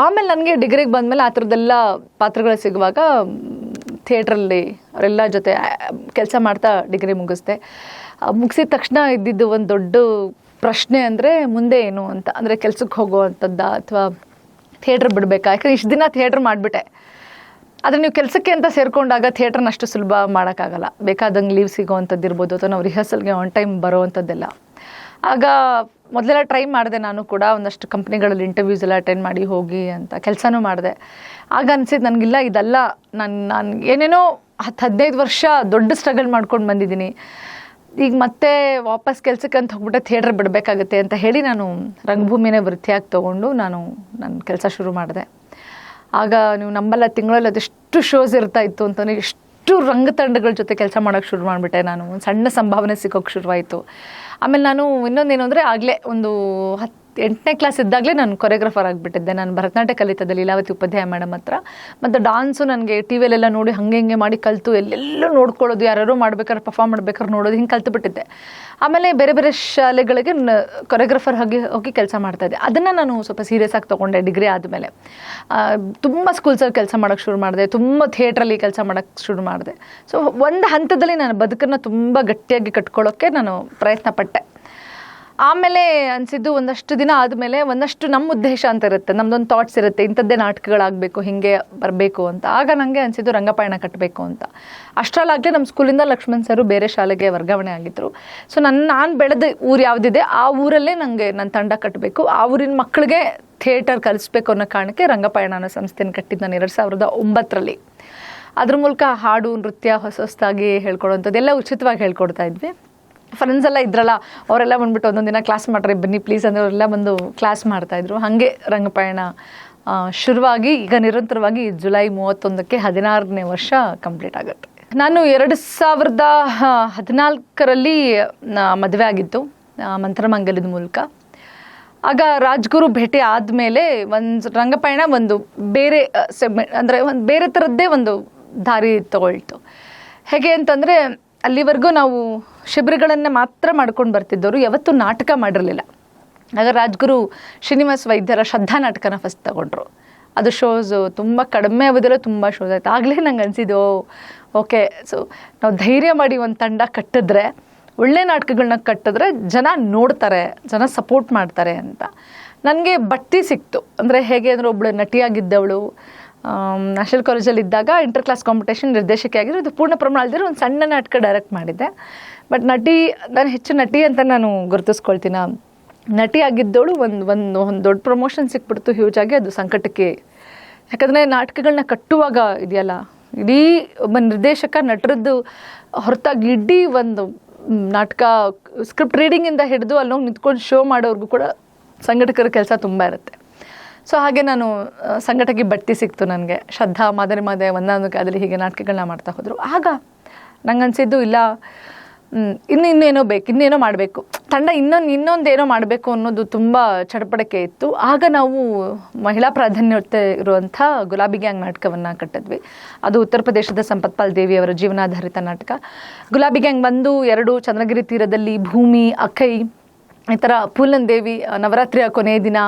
ಆಮೇಲೆ ನನಗೆ ಡಿಗ್ರಿಗೆ ಬಂದಮೇಲೆ ಆ ಥರದ್ದೆಲ್ಲ ಪಾತ್ರಗಳು ಸಿಗುವಾಗ ಥಿಯೇಟ್ರಲ್ಲಿ ಅವರೆಲ್ಲ ಜೊತೆ ಕೆಲಸ ಮಾಡ್ತಾ ಡಿಗ್ರಿ ಮುಗಿಸ್ದೆ. ಮುಗಿಸಿದ ತಕ್ಷಣ ಇದ್ದಿದ್ದು ಒಂದು ದೊಡ್ಡ ಪ್ರಶ್ನೆ ಅಂದರೆ ಮುಂದೆ ಏನು ಅಂತ, ಅಂದರೆ ಕೆಲ್ಸಕ್ಕೆ ಹೋಗುವಂಥದ್ದ ಅಥವಾ ಥಿಯೇಟ್ರ್ ಬಿಡಬೇಕಾ? ಯಾಕಂದರೆ ಇಷ್ಟು ದಿನ ಥಿಯೇಟ್ರ್ ಮಾಡಿಬಿಟ್ಟೆ. ಆದರೆ ನೀವು ಕೆಲಸಕ್ಕೆ ಅಂತ ಸೇರಿಕೊಂಡಾಗ ಥಿಯೇಟ್ರನ್ನ ಅಷ್ಟು ಸುಲಭ ಮಾಡೋಕ್ಕಾಗಲ್ಲ. ಬೇಕಾದಂಗೆ ಲೀವ್ ಸಿಗೋವಂಥದ್ದು ಇರ್ಬೋದು, ಅಥವಾ ನಾವು ರಿಹರ್ಸಲ್ಗೆ ಆನ್ ಟೈಮ್ ಬರೋವಂಥದ್ದೆಲ್ಲ. ಆಗ ಮೊದಲೆಲ್ಲ ಟ್ರೈ ಮಾಡಿದೆ ನಾನು ಕೂಡ, ಒಂದಷ್ಟು ಕಂಪ್ನಿಗಳಲ್ಲಿ ಇಂಟರ್ವ್ಯೂಸ್ ಎಲ್ಲ ಅಟೆಂಡ್ ಮಾಡಿ ಹೋಗಿ ಅಂತ ಕೆಲಸನೂ ಮಾಡಿದೆ. ಆಗ ಅನಿಸಿದ್ದು ನನಗಿಲ್ಲ, ಇದೆಲ್ಲ ನಾನು ಏನೇನೋ 10-15 ವರ್ಷ ದೊಡ್ಡ ಸ್ಟ್ರಗಲ್ ಮಾಡ್ಕೊಂಡು ಬಂದಿದ್ದೀನಿ. ಈಗ ಮತ್ತೆ ವಾಪಸ್ ಕೆಲಸಕ್ಕೆ ಅಂತ ಹೋಗ್ಬಿಟ್ಟೆ ಥಿಯೇಟ್ರ್ ಬಿಡಬೇಕಾಗುತ್ತೆ ಅಂತ ಹೇಳಿ ನಾನು ರಂಗಭೂಮಿನೇ ವೃತ್ತಿಯಾಗಿ ತೊಗೊಂಡು ನನ್ನ ಕೆಲಸ ಶುರು ಮಾಡಿದೆ. ಆಗ ನೀವು ನಂಬಲ್ಲ, ತಿಂಗಳಲ್ಲಿ ಅದೆಷ್ಟು ಶೋಸ್ ಇರ್ತಾಯಿತ್ತು ಅಂತಂದರೆ ಎಷ್ಟು ರಂಗತಂಡಗಳ ಜೊತೆ ಕೆಲಸ ಮಾಡೋಕ್ಕೆ ಶುರು ಮಾಡಿಬಿಟ್ಟೆ ನಾನು. ಒಂದು ಸಣ್ಣ ಸಂಭಾವನೆ ಸಿಗೋಕ್ಕೆ ಶುರುವಾಯಿತು. ಆಮೇಲೆ ನಾನು ಇನ್ನೊಂದೇನು ಅಂದರೆ ಆಗಲೇ ಒಂದು 8ನೇ ಕ್ಲಾಸ್ ಇದ್ದಾಗಲೇ ನಾನು ಕೊರಿಯೋಗ್ರಾಫರ್ ಆಗಿಬಿಟ್ಟಿದ್ದೆ. ನಾನು ಭರತನಾಟ್ಯ ಕಲಿತದೆ ಲೀಲಾವತಿ ಉಪಾಧ್ಯಾಯ ಮೇಡಮ್ ಹತ್ರ. ಮತ್ತು ಡಾನ್ಸು ನನಗೆ ಟಿ ವಿಯಲ್ಲೆಲ್ಲ ನೋಡಿ ಹಿಂಗೆ ಮಾಡಿ ಕಲಿತು, ಎಲ್ಲೆಲ್ಲೂ ನೋಡ್ಕೊಳ್ಳೋದು, ಯಾರ್ಯಾರು ಮಾಡ್ಬೇಕಾದ್ರೆ ಪರ್ಫಾರ್ಮ್ ಮಾಡ್ಬೇಕಾದ್ರೆ ನೋಡೋದು, ಹಿಂಗೆ ಕಲ್ತು. ಆಮೇಲೆ ಬೇರೆ ಬೇರೆ ಶಾಲೆಗಳಿಗೆ ಕೊರಿಯೋಗ್ರಾಫರ್ ಹೋಗಿ ಕೆಲಸ ಮಾಡ್ತಾಯಿದ್ದೆ. ಅದನ್ನು ನಾನು ಸ್ವಲ್ಪ ಸೀರಿಯಸ್ ಆಗಿ ತೊಗೊಂಡೆ. ಡಿಗ್ರಿ ಆದಮೇಲೆ ತುಂಬ ಸ್ಕೂಲ್ಸಲ್ಲಿ ಕೆಲಸ ಮಾಡೋಕ್ಕೆ ಶುರು ಮಾಡಿದೆ, ತುಂಬ ಥಿಯೇಟ್ರಲ್ಲಿ ಕೆಲಸ ಮಾಡೋಕ್ಕೆ ಶುರು ಮಾಡಿದೆ. ಸೊ ಒಂದು ಹಂತದಲ್ಲಿ ನಾನು ಬದುಕನ್ನು ತುಂಬ ಗಟ್ಟಿಯಾಗಿ ಕಟ್ಕೊಳ್ಳೋಕ್ಕೆ ನಾನು ಪ್ರಯತ್ನ ಪಟ್ಟೆ. ಆಮೇಲೆ ಅನಿಸಿದ್ದು ಒಂದಷ್ಟು ದಿನ ಆದಮೇಲೆ ಒಂದಷ್ಟು ನಮ್ಮ ಉದ್ದೇಶ ಅಂತ ಇರುತ್ತೆ, ನಮ್ಮದೊಂದು ಥಾಟ್ಸ್ ಇರುತ್ತೆ, ಇಂಥದ್ದೇ ನಾಟಕಗಳಾಗಬೇಕು, ಹೀಗೆ ಬರಬೇಕು ಅಂತ. ಆಗ ನನಗೆ ಅನಿಸಿದ್ದು ರಂಗಪಯಣ ಕಟ್ಟಬೇಕು ಅಂತ. ಅಷ್ಟರಲ್ಲಾಗಲೇ ನಮ್ಮ ಸ್ಕೂಲಿಂದ ಲಕ್ಷ್ಮಣ್ ಸರು ಬೇರೆ ಶಾಲೆಗೆ ವರ್ಗಾವಣೆ ಆಗಿದ್ದರು. ಸೊ ನಾನು ಬೆಳೆದ ಊರು ಯಾವುದಿದೆ ಆ ಊರಲ್ಲೇ ನನಗೆ ನನ್ನ ತಂಡ ಕಟ್ಟಬೇಕು, ಆ ಊರಿನ ಮಕ್ಕಳಿಗೆ ಥಿಯೇಟರ್ ಕಲಿಸ್ಬೇಕು ಅನ್ನೋ ಕಾರಣಕ್ಕೆ ರಂಗಪಯಣ ಅನ್ನೋ ಸಂಸ್ಥೆನ ಕಟ್ಟಿದ್ದು ನಾನು 2009ರಲ್ಲಿ. ಅದ್ರ ಮೂಲಕ ಹಾಡು, ನೃತ್ಯ ಹೊಸದಾಗಿ ಹೇಳ್ಕೊಡೋವಂಥದ್ದು ಎಲ್ಲ ಉಚಿತವಾಗಿ ಹೇಳ್ಕೊಡ್ತಾ ಇದ್ವಿ. ಫ್ರೆಂಡ್ಸ್ ಎಲ್ಲ ಇದ್ರಲ್ಲ, ಅವರೆಲ್ಲ ಬಂದ್ಬಿಟ್ಟು ಒಂದೊಂದು ದಿನ ಕ್ಲಾಸ್ ಮಾಡ್ರಿ ಬನ್ನಿ ಪ್ಲೀಸ್ ಅಂದರೆ ಅವರೆಲ್ಲ ಬಂದು ಕ್ಲಾಸ್ ಮಾಡ್ತಾಯಿದ್ರು. ಹಾಗೆ ರಂಗಪಯಣ ಶುರುವಾಗಿ ಈಗ ನಿರಂತರವಾಗಿ ಜುಲೈ 31ಕ್ಕೆ 16ನೇ ವರ್ಷ ಕಂಪ್ಲೀಟ್ ಆಗುತ್ತೆ. ನಾನು 2014ರಲ್ಲಿ ಮದುವೆ ಆಗಿತ್ತು ಮಂತ್ರಮಂಗಲದ ಮೂಲಕ. ಆಗ ರಾಜ್ಗುರು ಭೇಟಿ ಆದಮೇಲೆ ಒಂದು ರಂಗಪಯಣ ಒಂದು ಬೇರೆ ಸೆಗ್ಮೆಂಟ್, ಅಂದರೆ ಒಂದು ಬೇರೆ ಥರದ್ದೇ ಒಂದು ದಾರಿ ತಗೊಳ್ತು. ಹೇಗೆ ಅಂತಂದರೆ ಅಲ್ಲಿವರೆಗೂ ನಾವು ಶಿಬಿರಗಳನ್ನು ಮಾತ್ರ ಮಾಡ್ಕೊಂಡು ಬರ್ತಿದ್ದವರು, ಯಾವತ್ತೂ ನಾಟಕ ಮಾಡಿರಲಿಲ್ಲ. ಆಗ ರಾಜ್ಗುರು ಶ್ರೀನಿವಾಸ್ ವೈದ್ಯರ ಶ್ರದ್ಧಾ ನಾಟಕನ ಫಸ್ಟ್ ತಗೊಂಡ್ರು. ಅದು ಶೋಸು ತುಂಬ ಕಡಿಮೆ ಅವಧಿಯಲ್ಲೂ ತುಂಬ ಶೋಸ್ ಆಯಿತು. ಆಗಲೇ ನಂಗೆ ಅನಿಸಿದ್ದು ಓಕೆ, ಸೊ ನಾವು ಧೈರ್ಯ ಮಾಡಿ ಒಂದು ತಂಡ ಕಟ್ಟಿದ್ರೆ, ಒಳ್ಳೆ ನಾಟಕಗಳನ್ನ ಕಟ್ಟಿದ್ರೆ ಜನ ನೋಡ್ತಾರೆ, ಜನ ಸಪೋರ್ಟ್ ಮಾಡ್ತಾರೆ ಅಂತ ನನಗೆ ಬಟ್ಟಿ ಸಿಕ್ತು. ಅಂದರೆ ಹೇಗೆ ಅಂದರೆ ಒಬ್ಬಳು ನಟಿಯಾಗಿದ್ದವಳು ನ್ಯಾಷನಲ್ ಕಾಲೇಜಲ್ಲಿ ಇದ್ದಾಗ ಇಂಟರ್ ಕ್ಲಾಸ್ ಕಾಂಪಿಟೇಷನ್ ನಿರ್ದೇಶಕಿ ಆಗಿರೋ, ಇದು ಪೂರ್ಣ ಪ್ರಮಾಣದಲ್ಲಿ ಒಂದು ಸಣ್ಣ ನಾಟಕ ಡೈರೆಕ್ಟ್ ಮಾಡಿದ್ದೆ. ಬಟ್ ನಾನು ಹೆಚ್ಚು ನಟಿ ಅಂತ ನಾನು ಗುರುತಿಸ್ಕೊಳ್ತೀನಿ. ನಟಿ ಆಗಿದ್ದವಳು ಒಂದು ದೊಡ್ಡ ಪ್ರಮೋಷನ್ ಸಿಕ್ಬಿಡ್ತು ಹ್ಯೂಜ್ ಆಗಿ, ಅದು ಸಂಕಟಕ್ಕೆ. ಯಾಕಂದರೆ ನಾಟಕಗಳನ್ನ ಕಟ್ಟುವಾಗ ಇದೆಯಲ್ಲ, ಇಡೀ ಒಬ್ಬ ನಿರ್ದೇಶಕ ನಟರದ್ದು ಹೊರತಾಗಿ ಇಡೀ ಒಂದು ನಾಟಕ ಸ್ಕ್ರಿಪ್ಟ್ ರೀಡಿಂಗಿಂದ ಹಿಡಿದು ಅಲ್ಲೋಗಿ ನಿಂತ್ಕೊಂಡು ಶೋ ಮಾಡೋರ್ಗೂ ಕೂಡ ಸಂಘಟಕರ ಕೆಲಸ ತುಂಬ ಇರುತ್ತೆ. ಸೊ ಹಾಗೆ ನಾನು ಸಂಘಟಕ್ಕೆ ಬಡ್ತಿ ಸಿಕ್ತು ನನಗೆ. ಶ್ರದ್ಧಾ, ಮಾದರಿ ಮಾದೆ, ಒಂದೊಂದು ಕಾಲದಲ್ಲಿ ಹೀಗೆ ನಾಟಕಗಳನ್ನ ಮಾಡ್ತಾ ಹೋದರು. ಆಗ ನಂಗೆ ಅನಿಸಿದ್ದು ಇಲ್ಲ, ಇನ್ನೇನೋ ಬೇಕು, ಇನ್ನೇನೋ ಮಾಡಬೇಕು, ತಂಡ ಇನ್ನೊಂದೇನೋ ಮಾಡಬೇಕು ಅನ್ನೋದು ತುಂಬ ಚಡಪಡಕೆ ಇತ್ತು. ಆಗ ನಾವು ಮಹಿಳಾ ಪ್ರಾಧಾನ್ಯತೆ ಇರುವಂಥ ಗುಲಾಬಿ ಗ್ಯಾಂಗ್ ನಾಟಕವನ್ನು ಕಟ್ಟಿದ್ವಿ. ಅದು ಉತ್ತರ ಪ್ರದೇಶದ ಸಂಪತ್ಪಾಲ್ ದೇವಿಯವರ ಜೀವನಾಧಾರಿತ ನಾಟಕ. ಗುಲಾಬಿ ಗ್ಯಾಂಗ್ ಬಂದು 2 ಚಂದ್ರಗಿರಿ ತೀರದಲ್ಲಿ, ಭೂಮಿ, ಅಕ್ಕೈ, ಈ ಥರ ಪೂಲನ್ ದೇವಿ, ನವರಾತ್ರಿಯ ಕೊನೆಯ ದಿನ,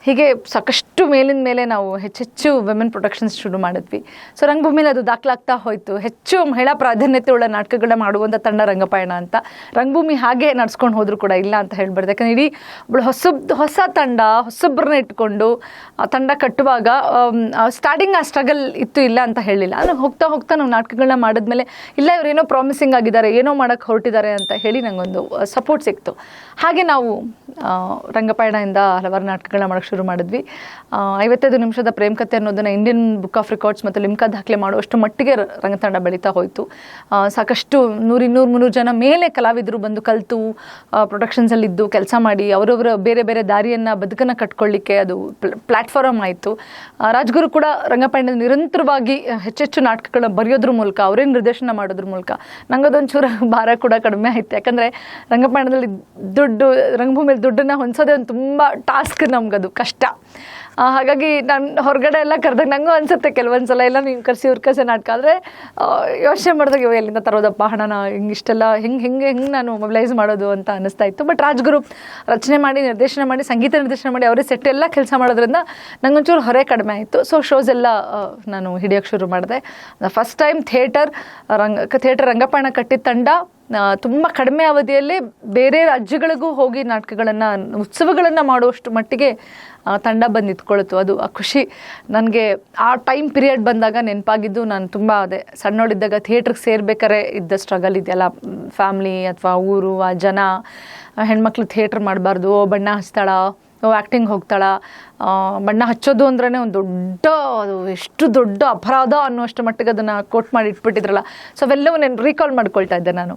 ಹೀಗೆ ಸಾಕಷ್ಟು ಮೇಲಿನ ಮೇಲೆ ನಾವು ಹೆಚ್ಚೆಚ್ಚು ವಿಮೆನ್ ಪ್ರೊಡಕ್ಷನ್ಸ್ ಶುರು ಮಾಡಿದ್ವಿ. ಸೊ ರಂಗಭೂಮಿಲಿ ಅದು ದಾಖಲಾಗ್ತಾ ಹೋಯಿತು. ಹೆಚ್ಚು ಮಹಿಳಾ ಪ್ರಾಧಾನ್ಯತೆ ಉಳ್ಳ ನಾಟಕಗಳನ್ನ ಮಾಡುವಂಥ ತಂಡ ರಂಗಪಯಣ ಅಂತ. ರಂಗಭೂಮಿ ಹಾಗೆ ನಡ್ಸ್ಕೊಂಡು ಹೋದರೂ ಕೂಡ ಇಲ್ಲ ಅಂತ ಹೇಳ್ಬಾರ್ದು. ಯಾಕಂದರೆ ಇಡೀ ಒಬ್ಬಳು ಹೊಸ ತಂಡ, ಹೊಸೊಬ್ಬರನ್ನ ಇಟ್ಕೊಂಡು ತಂಡ ಕಟ್ಟುವಾಗ ಸ್ಟಾರ್ಟಿಂಗ್ ಆ ಸ್ಟ್ರಗಲ್ ಇತ್ತು, ಇಲ್ಲ ಅಂತ ಹೇಳಿಲ್ಲ. ಆದರೆ ಹೋಗ್ತಾ ನಾವು ನಾಟಕಗಳನ್ನ ಮಾಡಿದ್ಮೇಲೆ ಇಲ್ಲ ಇವರೇನೋ ಪ್ರಾಮಿಸಿಂಗ್ ಆಗಿದ್ದಾರೆ, ಏನೋ ಮಾಡೋಕ್ಕೆ ಹೊರಟಿದ್ದಾರೆ ಅಂತ ಹೇಳಿ ನನಗೊಂದು ಸಪೋರ್ಟ್ ಸಿಕ್ತು. ಹಾಗೆ ನಾವು ರಂಗಪಯಣದಿಂದ ಹಲವಾರು ನಾಟಕಗಳನ್ನ ಮಾಡೋಕ್ಕೆ ಶುರು ಮಾಡಿದ್ವಿ. 55 ನಿಮಿಷದ ಪ್ರೇಮ್ ಕಥೆ ಅನ್ನೋದನ್ನು ಇಂಡಿಯನ್ ಬುಕ್ ಆಫ್ ರೆಕಾರ್ಡ್ಸ್ ಮತ್ತು ಲಿಮ್ಕಾ ದಾಖಲೆ ಮಾಡುವಷ್ಟು ಮಟ್ಟಿಗೆ ರಂಗತಂಡ ಬೆಳೀತಾ ಹೋಯಿತು. ಸಾಕಷ್ಟು 100-200-300 ಜನ ಮೇಲೆ ಕಲಾವಿದರು ಬಂದು ಕಲಿತು ಪ್ರೊಡಕ್ಷನ್ಸಲ್ಲಿದ್ದು ಕೆಲಸ ಮಾಡಿ ಅವರವರ ಬೇರೆ ಬೇರೆ ದಾರಿಯನ್ನು, ಬದುಕನ್ನು ಕಟ್ಕೊಳ್ಳಿಕ್ಕೆ ಅದು ಪ್ಲ್ಯಾಟ್ಫಾರ್ಮ್ ಆಯಿತು. ರಾಜ್ಗುರು ಕೂಡ ರಂಗಪಯಣದ ನಿರಂತರವಾಗಿ ಹೆಚ್ಚೆಚ್ಚು ನಾಟಕಗಳನ್ನ ಬರೆಯೋದ್ರ ಮೂಲಕ, ಅವರೇ ನಿರ್ದೇಶನ ಮಾಡೋದ್ರ ಮೂಲಕ ನಂಗದೊಂಚೂರು ಭಾರ ಕೂಡ ಕಡಿಮೆ ಆಯಿತು. ಯಾಕಂದರೆ ರಂಗಪಯಣದಲ್ಲಿ ರಂಗಭೂಮಿಯಲ್ಲಿ ದುಡ್ಡನ್ನು ಹೊಂದಿಸೋದೇ ಒಂದು ತುಂಬ ಟಾಸ್ಕ್, ನಮಗದು ಕಷ್ಟ. ಹಾಗಾಗಿ ನಾನು ಹೊರಗಡೆ ಎಲ್ಲ ಕರೆದಾಗ ನನಗೂ ಅನಿಸುತ್ತೆ ಕೆಲವೊಂದು ಸಲ, ಎಲ್ಲ ನೀವು ಕರ್ಸಿ ನಾಟಕ ಆದರೆ ಯೋಚನೆ ಮಾಡಿದಾಗ ಎಲ್ಲಿಂದ ತರೋದಪ್ಪ ಹಣನ, ಇಷ್ಟೆಲ್ಲ ಹೆಂಗೆ ನಾನು ಮೊಬಿಲೈಸ್ ಮಾಡೋದು ಅಂತ ಅನ್ನಿಸ್ತಾ ಇತ್ತು. ಬಟ್ ರಾಜ್ಗುರು ರಚನೆ ಮಾಡಿ, ನಿರ್ದೇಶನ ಮಾಡಿ, ಸಂಗೀತ ನಿರ್ದೇಶನ ಮಾಡಿ, ಅವರೇ ಸೆಟ್ ಎಲ್ಲ ಕೆಲಸ ಮಾಡೋದ್ರಿಂದ ನಂಗೊಂಚೂರು ಹೊರೆ ಕಡಿಮೆ ಆಯಿತು. ಸೊ ಶೋಸ್ ಎಲ್ಲ ನಾನು ಹಿಡಿಯೋಕ್ಕೆ ಶುರು ಮಾಡಿದೆ. ಫಸ್ಟ್ ಟೈಮ್ ಥಿಯೇಟರ್ ರಂಗಪಯಣ ಕಟ್ಟಿದ ತಂಡ ತುಂಬ ಕಡಿಮೆ ಅವಧಿಯಲ್ಲೇ ಬೇರೆ ರಾಜ್ಯಗಳಿಗೂ ಹೋಗಿ ನಾಟಕಗಳನ್ನು ಉತ್ಸವಗಳನ್ನು ಮಾಡುವಷ್ಟು ಮಟ್ಟಿಗೆ ತಂಡ ಬಂದು ನಿಂತ್ಕೊಳ್ತು. ಅದು ಆ ಖುಷಿ ನನಗೆ ಆ ಟೈಮ್ ಪೀರಿಯಡ್ ಬಂದಾಗ ನೆನಪಾಗಿದ್ದು. ನಾನು ತುಂಬ ಅದೇ ಸಣ್ಣೋಳಿದ್ದಾಗ ಥಿಯೇಟ್ರಿಗೆ ಸೇರ್ಬೇಕಾದ್ರೆ ಇದ್ದ ಸ್ಟ್ರಗಲ್ ಇದೆಯಲ್ಲ, ಫ್ಯಾಮ್ಲಿ ಅಥವಾ ಊರು, ಆ ಜನ, ಹೆಣ್ಮಕ್ಳು ಥಿಯೇಟ್ರ್ ಮಾಡಬಾರ್ದು, ಬಣ್ಣ ಹಚ್ತಾಳ, ಆ್ಯಕ್ಟಿಂಗ್ ಹೋಗ್ತಾಳ, ಬಣ್ಣ ಹಚ್ಚೋದು ಅಂದ್ರೇ ಒಂದು ದೊಡ್ಡ, ಅದು ಎಷ್ಟು ದೊಡ್ಡ ಅಪರಾಧ ಅನ್ನುವಷ್ಟು ಮಟ್ಟಿಗೆ ಅದನ್ನು ಕೋಟ್ ಮಾಡಿ ಇಟ್ಬಿಟ್ಟಿದ್ರಲ್ಲ. ಸೊ ಅವೆಲ್ಲವೂ ನಾನು ರೀಕಾಲ್ ಮಾಡ್ಕೊಳ್ತಾ ಇದ್ದೆ ನಾನು.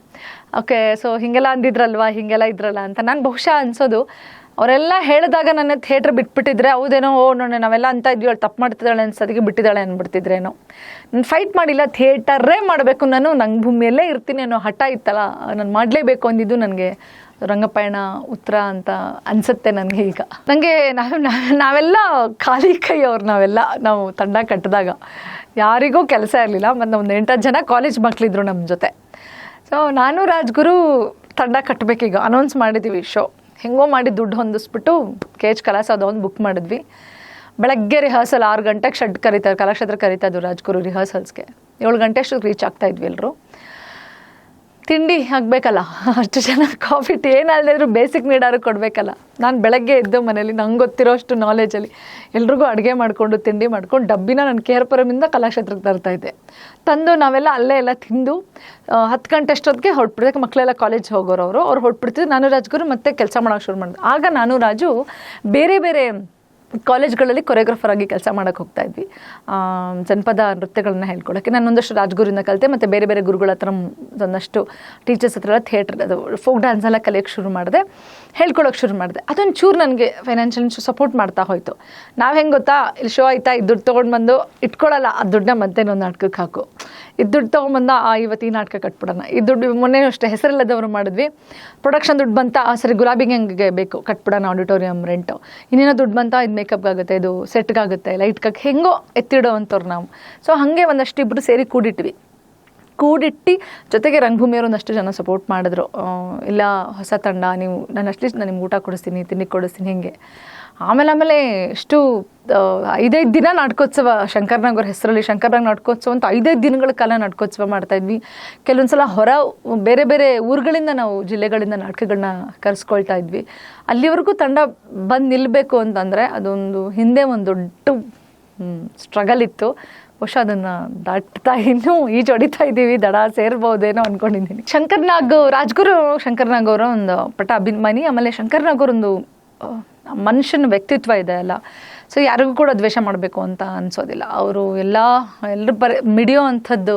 ಓಕೆ, ಸೊ ಹೀಗೆಲ್ಲ ಅಂದಿದ್ರಲ್ವ, ಹೀಗೆಲ್ಲ ಇದ್ರಲ್ಲ ಅಂತ ನಾನು ಬಹುಶಃ ಅನ್ಸೋದು. ಅವರೆಲ್ಲ ಹೇಳಿದಾಗ ನನ್ನ ಥಿಯೇಟ್ರ್ ಬಿಟ್ಬಿಟ್ಟಿದ್ರೆ ಹೌದೇನೋ, ನೋಡಿ ನಾವೆಲ್ಲ ಅಂತ ಇದ್ವಿ, ಅವಳು ತಪ್ಪು ಮಾಡ್ತಿದ್ದಾಳೆ ಅನ್ಸೋದಕ್ಕೆ ಬಿಟ್ಟಿದ್ದಾಳೆ ಅಂದ್ಬಿಡ್ತಿದ್ರೇನೋ. ನಾನು ಫೈಟ್ ಮಾಡಿಲ್ಲ, ಥಿಯೇಟರೇ ಮಾಡಬೇಕು, ನಾನು ಭೂಮಿಯಲ್ಲೇ ಇರ್ತೀನಿ ಅನ್ನೋ ಹಠ ಇತ್ತಲ್ಲ, ನಾನು ಮಾಡಲೇಬೇಕು ಅಂದಿದ್ದು ನನಗೆ ರಂಗಪಯಣ ಉತ್ತರ ಅಂತ ಅನಿಸುತ್ತೆ ನನಗೆ. ಈಗ ನನಗೆ ನಾವೆಲ್ಲ ಖಾಲಿ ಕೈಯವ್ರು, ನಾವು ತಂಡ ಕಟ್ಟಿದಾಗ ಯಾರಿಗೂ ಕೆಲಸ ಇರಲಿಲ್ಲ. ಮತ್ತು ಒಂದು 8 ಜನ ಕಾಲೇಜ್ ಮಕ್ಕಳಿದ್ರು ನಮ್ಮ ಜೊತೆ. ಸೊ ನಾನು ರಾಜ್ಗುರು ತಂಡ ಕಟ್ಟಬೇಕೀಗ, ಅನೌನ್ಸ್ ಮಾಡಿದ್ದೀವಿ ಶೋ, ಹೆಂಗೋ ಮಾಡಿ ದುಡ್ಡು ಹೊಂದಿಸ್ಬಿಟ್ಟು KH ಕಲಾಸೌಧವನ್ನು ಬುಕ್ ಮಾಡಿದ್ವಿ. ಬೆಳಗ್ಗೆ ರಿಹರ್ಸಲ್ 6 ಗಂಟೆಗೆ ಶೆಡ್ ಕರೀತಾರೆ, ಕಲಾಕ್ಷೇತ್ರ ಕರೀತಾ ಇದ್ರು ರಾಜ್ಗುರು ರಿಹರ್ಸಲ್ಸ್ಗೆ. 7 ಗಂಟೆ ಅಷ್ಟು ರೀಚ್ ಆಗ್ತಾ ಇದ್ವಿ ಎಲ್ಲರೂ. ತಿಂಡಿ ಆಗಬೇಕಲ್ಲ, ಅಷ್ಟು ಜನ ಕಾಫಿ ಟೀ ಏನಲ್ಲದಿದ್ರು ಬೇಸಿಕ್ ನೀಡಾರು ಕೊಡಬೇಕಲ್ಲ. ನಾನು ಬೆಳಗ್ಗೆ ಎದ್ದು ಮನೇಲಿ ನಂಗೆ ಗೊತ್ತಿರೋ ಅಷ್ಟು ನಾಲೆಜಲ್ಲಿ ಎಲ್ರಿಗೂ ಅಡುಗೆ ಮಾಡಿಕೊಂಡು ತಿಂಡಿ ಮಾಡ್ಕೊಂಡು ಡಬ್ಬಿನ ನಾನು KR ಕಲಾಕ್ಷೇತ್ರಕ್ಕೆ ತರ್ತಾಯಿದ್ದೆ. ತಂದು ನಾವೆಲ್ಲ ಅಲ್ಲೇ ಎಲ್ಲ ತಿಂದು 10 ಗಂಟೆ ಅಷ್ಟೊತ್ತಿಗೆ ಹೊರಟ್ಬಿಡ್ಬೇಕು. ಮಕ್ಕಳೆಲ್ಲ ಕಾಲೇಜ್ ಹೋಗೋರು, ಅವ್ರು ಹೊರಟ್ಬಿಡ್ತಿದ್ರು. ನಾನು ರಾಜ್ಗುರು ಮತ್ತೆ ಕೆಲಸ ಮಾಡೋಕ್ಕೆ ಶುರು ಮಾಡಿದೆ. ಆಗ ನಾನು ರಾಜು ಬೇರೆ ಬೇರೆ ಕಾಲೇಜ್ಗಳಲ್ಲಿ ಕೊರಿಯೋಗ್ರಾಫರ್ ಆಗಿ ಕೆಲಸ ಮಾಡೋಕ್ಕೆ ಹೋಗ್ತಾ ಇದ್ವಿ, ಜನಪದ ನೃತ್ಯಗಳನ್ನ ಹೇಳ್ಕೊಳಕ್ಕೆ. ನಾನು ಒಂದಷ್ಟು ರಾಜ್ಗುರಿಂದ ಕಲಿತೆ, ಮತ್ತು ಬೇರೆ ಬೇರೆ ಗುರುಗಳ ಹತ್ರ ಒಂದಷ್ಟು ಟೀಚರ್ಸ್ ಹತ್ರ ಥಿಯೇಟ್ರ್, ಅದು ಫೋಕ್ ಡ್ಯಾನ್ಸ್ ಎಲ್ಲ ಕಲಿಯೋಕ್ಕೆ ಶುರು ಮಾಡಿದೆ, ಹೇಳ್ಕೊಳಕ್ಕೆ ಶುರು ಮಾಡಿದೆ. ಅದೊಂದು ಚೂರು ನನಗೆ ಫೈನಾನ್ಷಿಯಲ್ ಸಪೋರ್ಟ್ ಮಾಡ್ತಾ ಹೋಯಿತು. ನಾವು ಹೆಂಗೆ ಗೊತ್ತಾ, ಇಲ್ಲಿ ಶೋ ಆಯ್ತಾ, ಇದು ದುಡ್ಡು ತೊಗೊಂಡು ಬಂದು ಇಟ್ಕೊಳ್ಳಲ್ಲ, ಆ ದುಡ್ಡನ್ನ ಮತ್ತೇನೊಂದು ನಾಟಕಕ್ಕೆ ಹಾಕು, ಇದು ದುಡ್ಡು ತೊಗೊಂಬಂದ ಇವತ್ತು ಈ ನಾಟಕ ಕಟ್ಬಿಡೋಣ, ಈ ದುಡ್ಡು ಮೊನ್ನೆ ಅಷ್ಟೇ ಹೆಸರಿಲ್ಲದವರು ಮಾಡಿದ್ವಿ, ಪ್ರೊಡಕ್ಷನ್ ದುಡ್ಡು ಬಂತ, ಸರಿ ಗುಲಾಬಿಗೆ ಹೆಂಗೆ ಬೇಕು ಕಟ್ಬಿಡೋಣ, ಆಡಿಟೋರಿಯಂ ರೆಂಟು, ಇನ್ನೇನೋ ದುಡ್ಡು ಬಂತ, ಇದು ಮೇಕಪ್ಗಾಗುತ್ತೆ, ಇದು ಸೆಟ್ಗಾಗುತ್ತೆ, ಲೈಟ್ಗಾಗಿ ಹೆಂಗೋ ಎತ್ತಿಡೋ ಅಂಥವ್ರು ನಾವು. ಸೊ ಹಾಗೆ ಒಂದಷ್ಟು ಇಬ್ಬರು ಸೇರಿ ಕೂಡಿಟ್ಟು ಜೊತೆಗೆ ರಂಗಭೂಮಿಯವರು ಒಂದಷ್ಟು ಜನ ಸಪೋರ್ಟ್ ಮಾಡಿದ್ರು. ಇಲ್ಲ ಹೊಸ ತಂಡ, ನೀವು ನಾನು ಅಟ್ಲೀಸ್ಟ್ ನಾನು ನಿಮ್ಗೆ ಊಟ ಕೊಡಿಸ್ತೀನಿ, ತಿಂಡಿ ಕೊಡಿಸ್ತೀನಿ, ಹಿಂಗೆ. ಆಮೇಲೆ ಎಷ್ಟು 5 ದಿನ ನಾಟಕೋತ್ಸವ, ಶಂಕರ್ನಾಗ್ ಹೆಸರಲ್ಲಿ ಶಂಕರ್ನಾಗ್ ನಾಟಕೋತ್ಸವ ಅಂತ 5 ದಿನಗಳ ಕಾಲ ನಾಟಕೋತ್ಸವ ಮಾಡ್ತಾಯಿದ್ವಿ. ಕೆಲವೊಂದು ಸಲ ಬೇರೆ ಬೇರೆ ಊರುಗಳಿಂದ ನಾವು ಜಿಲ್ಲೆಗಳಿಂದ ನಾಟಕಗಳನ್ನ ಕರೆಸ್ಕೊಳ್ತಾ ಇದ್ವಿ. ಅಲ್ಲಿವರೆಗೂ ತಂಡ ಬಂದು ನಿಲ್ಲಬೇಕು ಅಂತಂದರೆ ಅದೊಂದು ಹಿಂದೆ ಒಂದು ದೊಡ್ಡ ಸ್ಟ್ರಗಲ್ ಇತ್ತು. ಬಹುಶಃ ಅದನ್ನು ದಾಟ್ತಾ ಇನ್ನೂ ಹೊಡಿತಾ ಇದ್ದೀವಿ, ದಡ ಸೇರ್ಬೋದೇನೋ ಅಂದ್ಕೊಂಡಿದ್ದೀನಿ. ರಾಜ್ಗುರು ಶಂಕರ್ನಾಗ್ ಅವರ ಒಂದು ಪಟ ಅಭಿಮಾನಿ. ಆಮೇಲೆ ಶಂಕರ್ನಾಗ್ ಅವರೊಂದು ಮನುಷ್ಯನ ವ್ಯಕ್ತಿತ್ವ ಇದೆ ಅಲ್ಲ, ಸೊ ಯಾರಿಗೂ ಕೂಡ ದ್ವೇಷ ಮಾಡಬೇಕು ಅಂತ ಅನಿಸೋದಿಲ್ಲ. ಅವರು ಎಲ್ಲರೂ ಮಿಡಿಯೋ ಅಂಥದ್ದು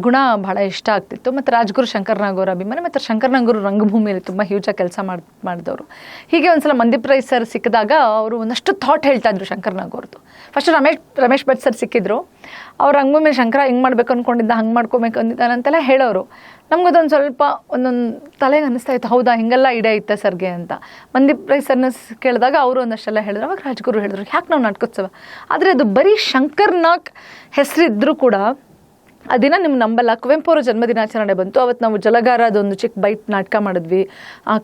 ಗುಣ ಭಾಳ ಇಷ್ಟ ಆಗ್ತಿತ್ತು. ಮತ್ತು ರಾಜ್ಗುರು ಶಂಕರ್ನಾಗ್ ಅವರ ಅಭಿಮಾನಿ, ಮತ್ತು ಶಂಕರ್ನಾಗ್ ಅವರು ರಂಗಭೂಮಿಯಲ್ಲಿ ತುಂಬ ಹ್ಯೂಜಾಗಿ ಕೆಲಸ ಮಾಡಿದವರು. ಹೀಗೆ ಒಂದು ಸಲ ಮಂದೀಪ್ ರೈ ಸರ್ ಸಿಕ್ಕಿದಾಗ ಅವರು ಒಂದಷ್ಟು ಥಾಟ್ ಹೇಳ್ತಾ ಇದ್ರು ಶಂಕರ್ನಾಗ್ ಅವ್ರದ್ದು. ಫಸ್ಟ್ ರಮೇಶ್ ಭಟ್ ಸರ್ ಸಿಕ್ಕಿದ್ರು. ಅವ್ರು ರಂಗಭೂಮಿ ಶಂಕರ ಹಿಂಗೆ ಮಾಡ್ಬೇಕು ಅಂದ್ಕೊಂಡಿದ್ದ, ಹಂಗೆ ಮಾಡ್ಕೋಬೇಕು ಅಂದಿದ್ದಾನಂತೆಲ್ಲ ಹೇಳೋರು. ನಮ್ಗದೊಂದು ಸ್ವಲ್ಪ ಒಂದೊಂದು ತಲೆಗೆ ಅನ್ನಿಸ್ತಾ ಇತ್ತು, ಹೌದಾ ಹಿಂಗೆಲ್ಲ ಐಡಿಯಾ ಇತ್ತ ಸರ್ಗೆ ಅಂತ. ಮಂದೀಪ್ ರೈ ಸರ್ನ ಕೇಳಿದಾಗ ಅವರು ಒಂದಷ್ಟೆಲ್ಲ ಹೇಳಿದ್ರು. ಅವಾಗ ರಾಜ್ಗುರು ಹೇಳಿದ್ರು, ಯಾಕೆ ನಾವು ನಾಟಕೋತ್ಸವ, ಆದರೆ ಅದು ಬರೀ ಶಂಕರ್ನಾಗ್ ಹೆಸರಿದ್ರೂ ಕೂಡ ಆ ದಿನ ನಿಮ್ಮ ನಂಬಲ್ಲ, ಕುವೆಂಪು ಅವರ ಜನ್ಮದಿನಾಚರಣೆ ಬಂತು. ಅವತ್ತು ನಾವು ಜಲಗಾರ ಅದೊಂದು ಚಿಕ್ಕ ಬೈಟ್ ನಾಟಕ ಮಾಡಿದ್ವಿ,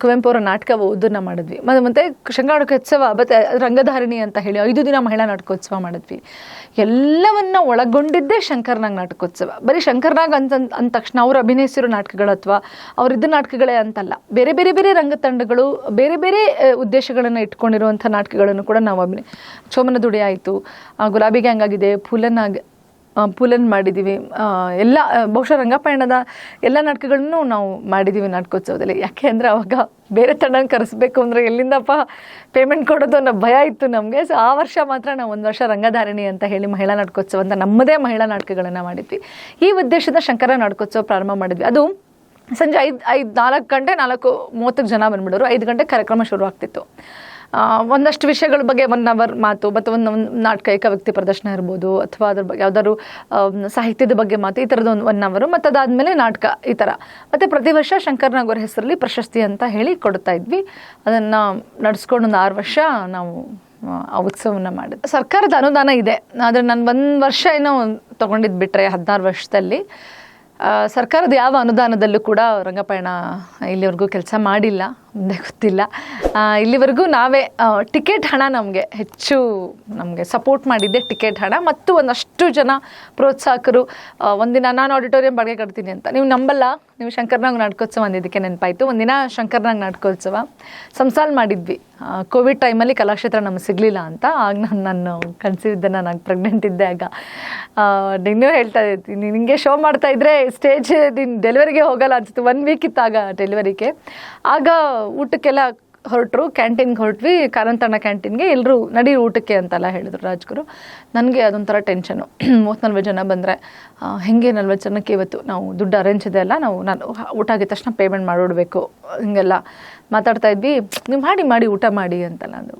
ಕುವೆಂಪು ಅವರ ನಾಟಕ ಓದನ್ನು ಮಾಡಿದ್ವಿ. ಮತ್ತು ಶಂಕರಾಟಕೋತ್ಸವ ಮತ್ತು ರಂಗಧಾರಿಣಿ ಅಂತ ಹೇಳಿ 5 ದಿನ ಮಹಿಳಾ ನಾಟಕೋತ್ಸವ ಮಾಡಿದ್ವಿ. ಎಲ್ಲವನ್ನ ಒಳಗೊಂಡಿದ್ದೇ ಶಂಕರ್ನಾಗ್ ನಾಟಕೋತ್ಸವ. ಬರೀ ಶಂಕರ್ನಾಗ್ ಅಂದ ತಕ್ಷಣ ಅವ್ರು ಅಭಿನಯಿಸಿರೋ ನಾಟಕಗಳು ಅಥವಾ ಅವರಿದ್ದ ನಾಟಕಗಳೇ ಅಂತಲ್ಲ, ಬೇರೆ ಬೇರೆ ಬೇರೆ ರಂಗತಂಡಗಳು ಬೇರೆ ಬೇರೆ ಉದ್ದೇಶಗಳನ್ನು ಇಟ್ಕೊಂಡಿರುವಂಥ ನಾಟಕಗಳನ್ನು ಕೂಡ ನಾವು ಚೋಮನ ದುಡಿ ಆಯಿತು, ಗುಲಾಬಿ ಗ್ಯಾಂಗ್ ಆಗಿದೆ, ಪೂಲನ್ ಮಾಡಿದ್ದೀವಿ. ಎಲ್ಲ ಬಹುಶಃ ರಂಗಪಯಣದ ಎಲ್ಲ ನಾಟಕಗಳನ್ನು ನಾವು ಮಾಡಿದ್ದೀವಿ ನಾಟಕೋತ್ಸವದಲ್ಲಿ. ಯಾಕೆ ಅಂದರೆ ಅವಾಗ ಬೇರೆ ತಂಡನ ಕರೆಸ್ಬೇಕು ಅಂದರೆ ಎಲ್ಲಿಂದಪ್ಪ ಪೇಮೆಂಟ್ ಕೊಡೋದು ಅನ್ನೋ ಭಯ ಇತ್ತು ನಮಗೆ. ಸೊ ಆ ವರ್ಷ ಮಾತ್ರ ನಾವು 1 ವರ್ಷ ರಂಗಧಾರಿಣಿ ಅಂತ ಹೇಳಿ ಮಹಿಳಾ ನಾಟಕೋತ್ಸವ ಅಂತ ನಮ್ಮದೇ ಮಹಿಳಾ ನಾಟಕಗಳನ್ನು ಮಾಡಿದ್ವಿ. ಈ ಉದ್ದೇಶದ ಶಂಕರ ನಾಟಕೋತ್ಸವ ಪ್ರಾರಂಭ ಮಾಡಿದ್ವಿ. ಅದು ಸಂಜೆ 4 ಗಂಟೆ 4:30 ಜನ ಬಂದ್ಬಿಡೋರು. 5 ಗಂಟೆ ಕಾರ್ಯಕ್ರಮ ಶುರು ಆಗ್ತಿತ್ತು. ಒಂದಷ್ಟು ವಿಷಯಗಳ ಬಗ್ಗೆ 1 ಅವರ್ ಮಾತು, ಮತ್ತು ಒಂದು ನಾಟಕ ಏಕವ್ಯಕ್ತಿ ಪ್ರದರ್ಶನ ಇರ್ಬೋದು, ಅಥವಾ ಅದ್ರ ಬಗ್ಗೆ ಯಾವ್ದಾದ್ರು ಸಾಹಿತ್ಯದ ಬಗ್ಗೆ ಮಾತು, ಈ ಥರದ್ದು 1 ಅವರು, ಮತ್ತು ಅದಾದಮೇಲೆ ನಾಟಕ, ಈ ಥರ. ಮತ್ತು ಪ್ರತಿ ವರ್ಷ ಶಂಕರ್ನಾಗ್ ಅವರ ಹೆಸರಲ್ಲಿ ಪ್ರಶಸ್ತಿ ಅಂತ ಹೇಳಿ ಕೊಡ್ತಾ ಇದ್ವಿ. ಅದನ್ನು ನಡೆಸ್ಕೊಂಡು ಒಂದು 6 ವರ್ಷ ನಾವು ಆ ಉತ್ಸವವನ್ನು ಮಾಡಿದ್ವಿ. ಸರ್ಕಾರದ ಅನುದಾನ ಇದೆ, ಆದರೆ ನಾನು 1 ವರ್ಷ ಏನೋ ತೊಗೊಂಡಿದ್ದು ಬಿಟ್ಟರೆ 16 ವರ್ಷದಲ್ಲಿ ಸರ್ಕಾರದ ಯಾವ ಅನುದಾನದಲ್ಲೂ ಕೂಡ ರಂಗಪಯಣ ಇಲ್ಲಿವರೆಗೂ ಕೆಲಸ ಮಾಡಿಲ್ಲ. ಮುಂದೆ ಗೊತ್ತಿಲ್ಲ. ಇಲ್ಲಿವರೆಗೂ ನಾವೇ ಟಿಕೆಟ್ ಹಣ ಹೆಚ್ಚು ನಮಗೆ ಸಪೋರ್ಟ್ ಮಾಡಿದ್ದೆ ಟಿಕೆಟ್ ಹಣ ಮತ್ತು ಒಂದಷ್ಟು ಜನ ಪ್ರೋತ್ಸಾಹಕರು. ಒಂದಿನ ನಾನು ಆಡಿಟೋರಿಯಂ ಬಾಡಿಗೆ ಕಟ್ತೀನಿ ಅಂತ, ನೀವು ನಂಬಲ್ಲ, ನೀವು ಶಂಕರ್ನಾಗ್ ನಾಟಕೋತ್ಸವ ಅಂದಿದ್ದಕ್ಕೆ ನೆನಪಾಯಿತು. ಒಂದಿನ ಶಂಕರ್ನಾಗ್ ನಾಟಕೋತ್ಸವ ಸಂಸಾಲ್ ಮಾಡಿದ್ವಿ. ಕೋವಿಡ್ ಟೈಮಲ್ಲಿ ಕಲಾಕ್ಷೇತ್ರ ನಮಗೆ ಸಿಗಲಿಲ್ಲ ಅಂತ. ಆಗ ನಾನು ಕನ್ಸೀವ್ ಇದ್ದೆ, ನಾನು ಪ್ರೆಗ್ನೆಂಟ್ ಇದ್ದೆ. ಆಗ ಇನ್ನೂ ಹೇಳ್ತಾ ಇದ್ದೀನಿ, ನಿನಗೆ ಶೋ ಮಾಡ್ತಾ ಇದ್ರೆ ಸ್ಟೇಜ್ ನೀನು ಡೆಲಿವರಿಗೆ ಹೋಗಲ್ಲ ಅನ್ಸುತ್ತೆ. 1 ವೀಕ್ ಇತ್ತು ಆಗ ಡೆಲಿವರಿಗೆ. ಆಗ ಊಟಕ್ಕೆಲ್ಲ ಹೊರಟರು, ಕ್ಯಾಂಟೀನ್ಗೆ ಹೊರಟ್ವಿ, ಕಾರಂತಣ್ಣ ಕ್ಯಾಂಟೀನ್ಗೆ. ಎಲ್ಲರೂ ನಡಿ ಊಟಕ್ಕೆ ಅಂತೆಲ್ಲ ಹೇಳಿದ್ರು ರಾಜ್ಗುರು. ನನಗೆ ಅದೊಂಥರ ಟೆನ್ಷನು. 30-40 ಜನ ಬಂದರೆ ಹೇಗೆ 40 ಜನಕ್ಕೆ ಇವತ್ತು ನಾವು ದುಡ್ಡು ಅರೇಂಜ್ ಇದೆ ಅಲ್ಲ, ನಾನು ಊಟ ಆಗಿದ ತಕ್ಷಣ ಪೇಮೆಂಟ್ ಮಾಡಿಬಿಡ್ಬೇಕು, ಹಿಂಗೆಲ್ಲ ಮಾತಾಡ್ತಾ ಇದ್ವಿ. ನೀವು ಮಾಡಿ ಊಟ ಮಾಡಿ ಅಂತೆಲ್ಲ ಅಂದರು.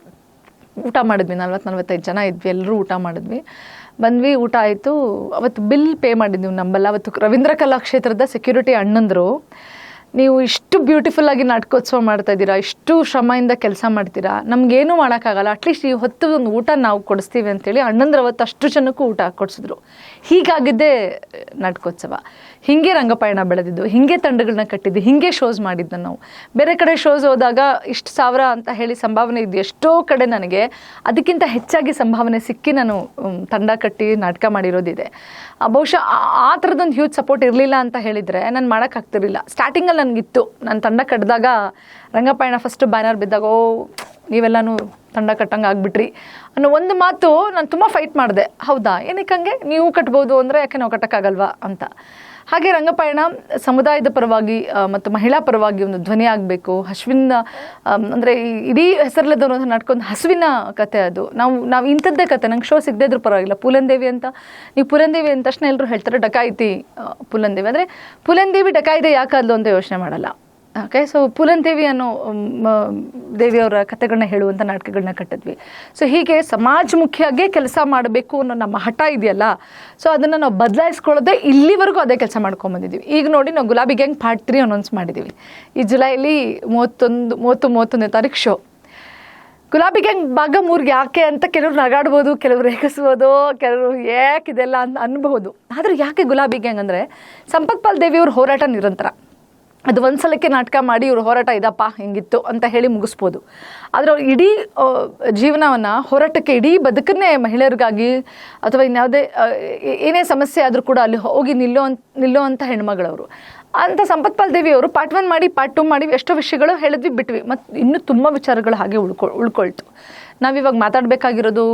ಊಟ ಮಾಡಿದ್ವಿ, 40-45 ಜನ ಇದ್ವಿ, ಎಲ್ಲರೂ ಊಟ ಮಾಡಿದ್ವಿ. ಬಂದ್ವಿ, ಊಟ ಆಯಿತು. ಅವತ್ತು ಬಿಲ್ ಪೇ ಮಾಡಿದ್ವಿ ನಂಬಲ್ಲ. ಅವತ್ತು ರವೀಂದ್ರ ಕಲಾಕ್ಷೇತ್ರದ ಸೆಕ್ಯೂರಿಟಿ ಅಣ್ಣಂದರು, ನೀವು ಇಷ್ಟು ಬ್ಯೂಟಿಫುಲ್ಲಾಗಿ ನಾಟಕೋತ್ಸವ ಮಾಡ್ತಾ ಇದ್ದೀರಾ, ಇಷ್ಟು ಶ್ರಮದಿಂದ ಕೆಲಸ ಮಾಡ್ತೀರಾ, ನಮಗೇನೂ ಮಾಡೋಕ್ಕಾಗಲ್ಲ, ಅಟ್ಲೀಸ್ಟ್ ಈ ಹೊತ್ತು ಒಂದು ಊಟ ನಾವು ಕೊಡಿಸ್ತೀವಿ ಅಂತೇಳಿ ಅಣ್ಣಂದ್ರೆ ಅವತ್ತು ಅಷ್ಟು ಜನಕ್ಕೂ ಊಟ ಕೊಡಿಸಿದ್ರು. ಹೀಗಾಗಿದ್ದೇ ನಾಟಕೋತ್ಸವ. ಹೀಗೆ ರಂಗಪಯಣ ಬೆಳೆದಿದ್ದು, ಹೀಗೆ ತಂಡಗಳನ್ನ ಕಟ್ಟಿದ್ದು, ಹೀಗೆ ಶೋಸ್ ಮಾಡಿದ್ದು. ನಾವು ಬೇರೆ ಕಡೆ ಶೋಸ್ ಹೋದಾಗ ಇಷ್ಟು ಸಾವಿರ ಅಂತ ಹೇಳಿ ಸಂಭಾವನೆ ಇದ್ದು, ಎಷ್ಟೋ ಕಡೆ ನನಗೆ ಅದಕ್ಕಿಂತ ಹೆಚ್ಚಾಗಿ ಸಂಭಾವನೆ ಸಿಕ್ಕಿ ನಾನು ತಂಡ ಕಟ್ಟಿ ನಾಟಕ ಮಾಡಿರೋದಿದೆ. ಬಹುಶಃ ಆ ಥರದೊಂದು ಹ್ಯೂಜ್ ಸಪೋರ್ಟ್ ಇರಲಿಲ್ಲ ಅಂತ ಹೇಳಿದರೆ ನಾನು ಮಾಡೋಕ್ಕಾಗ್ತಿರಲಿಲ್ಲ. ಸ್ಟಾರ್ಟಿಂಗಲ್ಲಿ ನನಗಿತ್ತು, ನಾನು ತಂಡ ಕಟ್ಟಿದಾಗ ರಂಗಪಯಣ ಫಸ್ಟ್ ಬ್ಯಾನರ್ ಬಿದ್ದಾಗ, ನೀವೆಲ್ಲನೂ ತಂಡ ಕಟ್ಟಂಗೆ ಆಗಿಬಿಟ್ರಿ ಅನ್ನೋ ಒಂದು ಮಾತು ನಾನು ತುಂಬ ಫೈಟ್ ಮಾಡಿದೆ. ಹೌದಾ, ಏನಕ್ಕೆ ಹಂಗೆ, ನೀವು ಕಟ್ಬೋದು ಅಂದರೆ ಯಾಕೆ ನಾವು ಕಟ್ಟೋಕ್ಕಾಗಲ್ವಾ ಅಂತ. ಹಾಗೆ ರಂಗಪಯಣ ಸಮುದಾಯದ ಪರವಾಗಿ ಮತ್ತು ಮಹಿಳಾ ಪರವಾಗಿ ಒಂದು ಧ್ವನಿ ಆಗಬೇಕು. ಹಸುವಿನ ಅಂದರೆ ಇಡೀ ಹೆಸರಲ್ಲದವರು ಅಂತ ನಾಟ್ಕೊಂಡು ಹಸುವಿನ ಕತೆ ಅದು. ನಾವು ಇಂಥದ್ದೇ ಕತೆ, ನಂಗೆ ಶೋ ಸಿಗದೇ ಇದ್ರೂ ಪರವಾಗಿಲ್ಲ. ಪೂಲನ್ದೇವಿ ಅಂತ, ನೀವು ಪೂಲನ್ದೇವಿ ಅಂದ ತಕ್ಷಣ ಎಲ್ಲರೂ ಹೇಳ್ತಾರೆ ಡಕಾಯಿತಿ ಪೂಲನ್ದೇವಿ. ಅಂದರೆ ಪೂಲನ್ದೇವಿ ಡಕಾಯಿದೆ ಯಾಕಾದ್ಲು ಅಂತ ಯೋಚನೆ ಮಾಡಲ್ಲ. ಓಕೆ, ಸೊ ಪೂಲನ್ದೇವಿ ಅನ್ನೋ ದೇವಿಯವರ ಕಥೆಗಳನ್ನ ಹೇಳುವಂಥ ನಾಟಕಗಳನ್ನ ಕಟ್ಟಿದ್ವಿ. ಸೊ ಹೀಗೆ ಸಮಾಜಮುಖಿಯಾಗೇ ಕೆಲಸ ಮಾಡಬೇಕು ಅನ್ನೋ ನಮ್ಮ ಹಠ ಇದೆಯಲ್ಲ, ಸೊ ಅದನ್ನು ನಾವು ಬದಲಾಯಿಸ್ಕೊಳ್ಳೋದೇ ಇಲ್ಲಿವರೆಗೂ ಅದೇ ಕೆಲಸ ಮಾಡ್ಕೊಂಬಂದಿದ್ದೀವಿ. ಈಗ ನೋಡಿ, ನಾವು ಗುಲಾಬಿ ಗ್ಯಾಂಗ್ ಪಾರ್ಟ್ 3 ಅನೌನ್ಸ್ ಮಾಡಿದ್ದೀವಿ. ಈ ಜುಲೈಲಿ 31ನೇ ತಾರೀಕು ಶೋ. ಗುಲಾಬಿ ಗ್ಯಾಂಗ್ ಭಾಗ 3 ಯಾಕೆ ಅಂತ ಕೆಲವರು ನಗಾಡ್ಬೋದು, ಕೆಲವರು ರೇಗಿಸ್ಬೋದು, ಕೆಲವರು ಯಾಕಿದೆಲ್ಲ ಅಂತ ಅನ್ಬಹುದು. ಆದರೆ ಯಾಕೆ ಗುಲಾಬಿ ಗ್ಯಾಂಗ್ ಅಂದರೆ, ಸಂಪತ್ ಪಾಲ್ ದೇವಿಯವ್ರ ಹೋರಾಟ ನಿರಂತರ. ಅದು ಒಂದು ಸಲಕ್ಕೆ ನಾಟಕ ಮಾಡಿ ಇವ್ರ ಹೋರಾಟ ಇದಪ್ಪ ಹಿಂಗಿತ್ತು ಅಂತ ಹೇಳಿ ಮುಗಿಸ್ಬೋದು. ಆದರೆ ಅವ್ರು ಇಡೀ ಜೀವನವನ್ನು ಹೋರಾಟಕ್ಕೆ, ಇಡೀ ಬದುಕನ್ನೇ ಮಹಿಳೆಯರಿಗಾಗಿ ಅಥವಾ ಇನ್ಯಾವುದೇ ಏನೇ ಸಮಸ್ಯೆ ಆದರೂ ಕೂಡ ಅಲ್ಲಿ ಹೋಗಿ ನಿಲ್ಲೋ ಅಂಥ ಹೆಣ್ಮಗಳವರು. ಅಂತ ಸಂಪತ್ ಪಾಲ್ ದೇವಿಯವರು ಪಾರ್ಟ್ 1 ಮಾಡಿ, ಪಾರ್ಟ್ 2 ಮಾಡಿ, ಎಷ್ಟೋ ವಿಷಯಗಳು ಹೇಳಿದ್ವಿ, ಬಿಟ್ವಿ. ಮತ್ತು ಇನ್ನೂ ತುಂಬ ವಿಚಾರಗಳು ಹಾಗೆ ಉಳ್ಕೊಳ್ತು. ನಾವಿವಾಗ ಮಾತಾಡಬೇಕಾಗಿರೋದು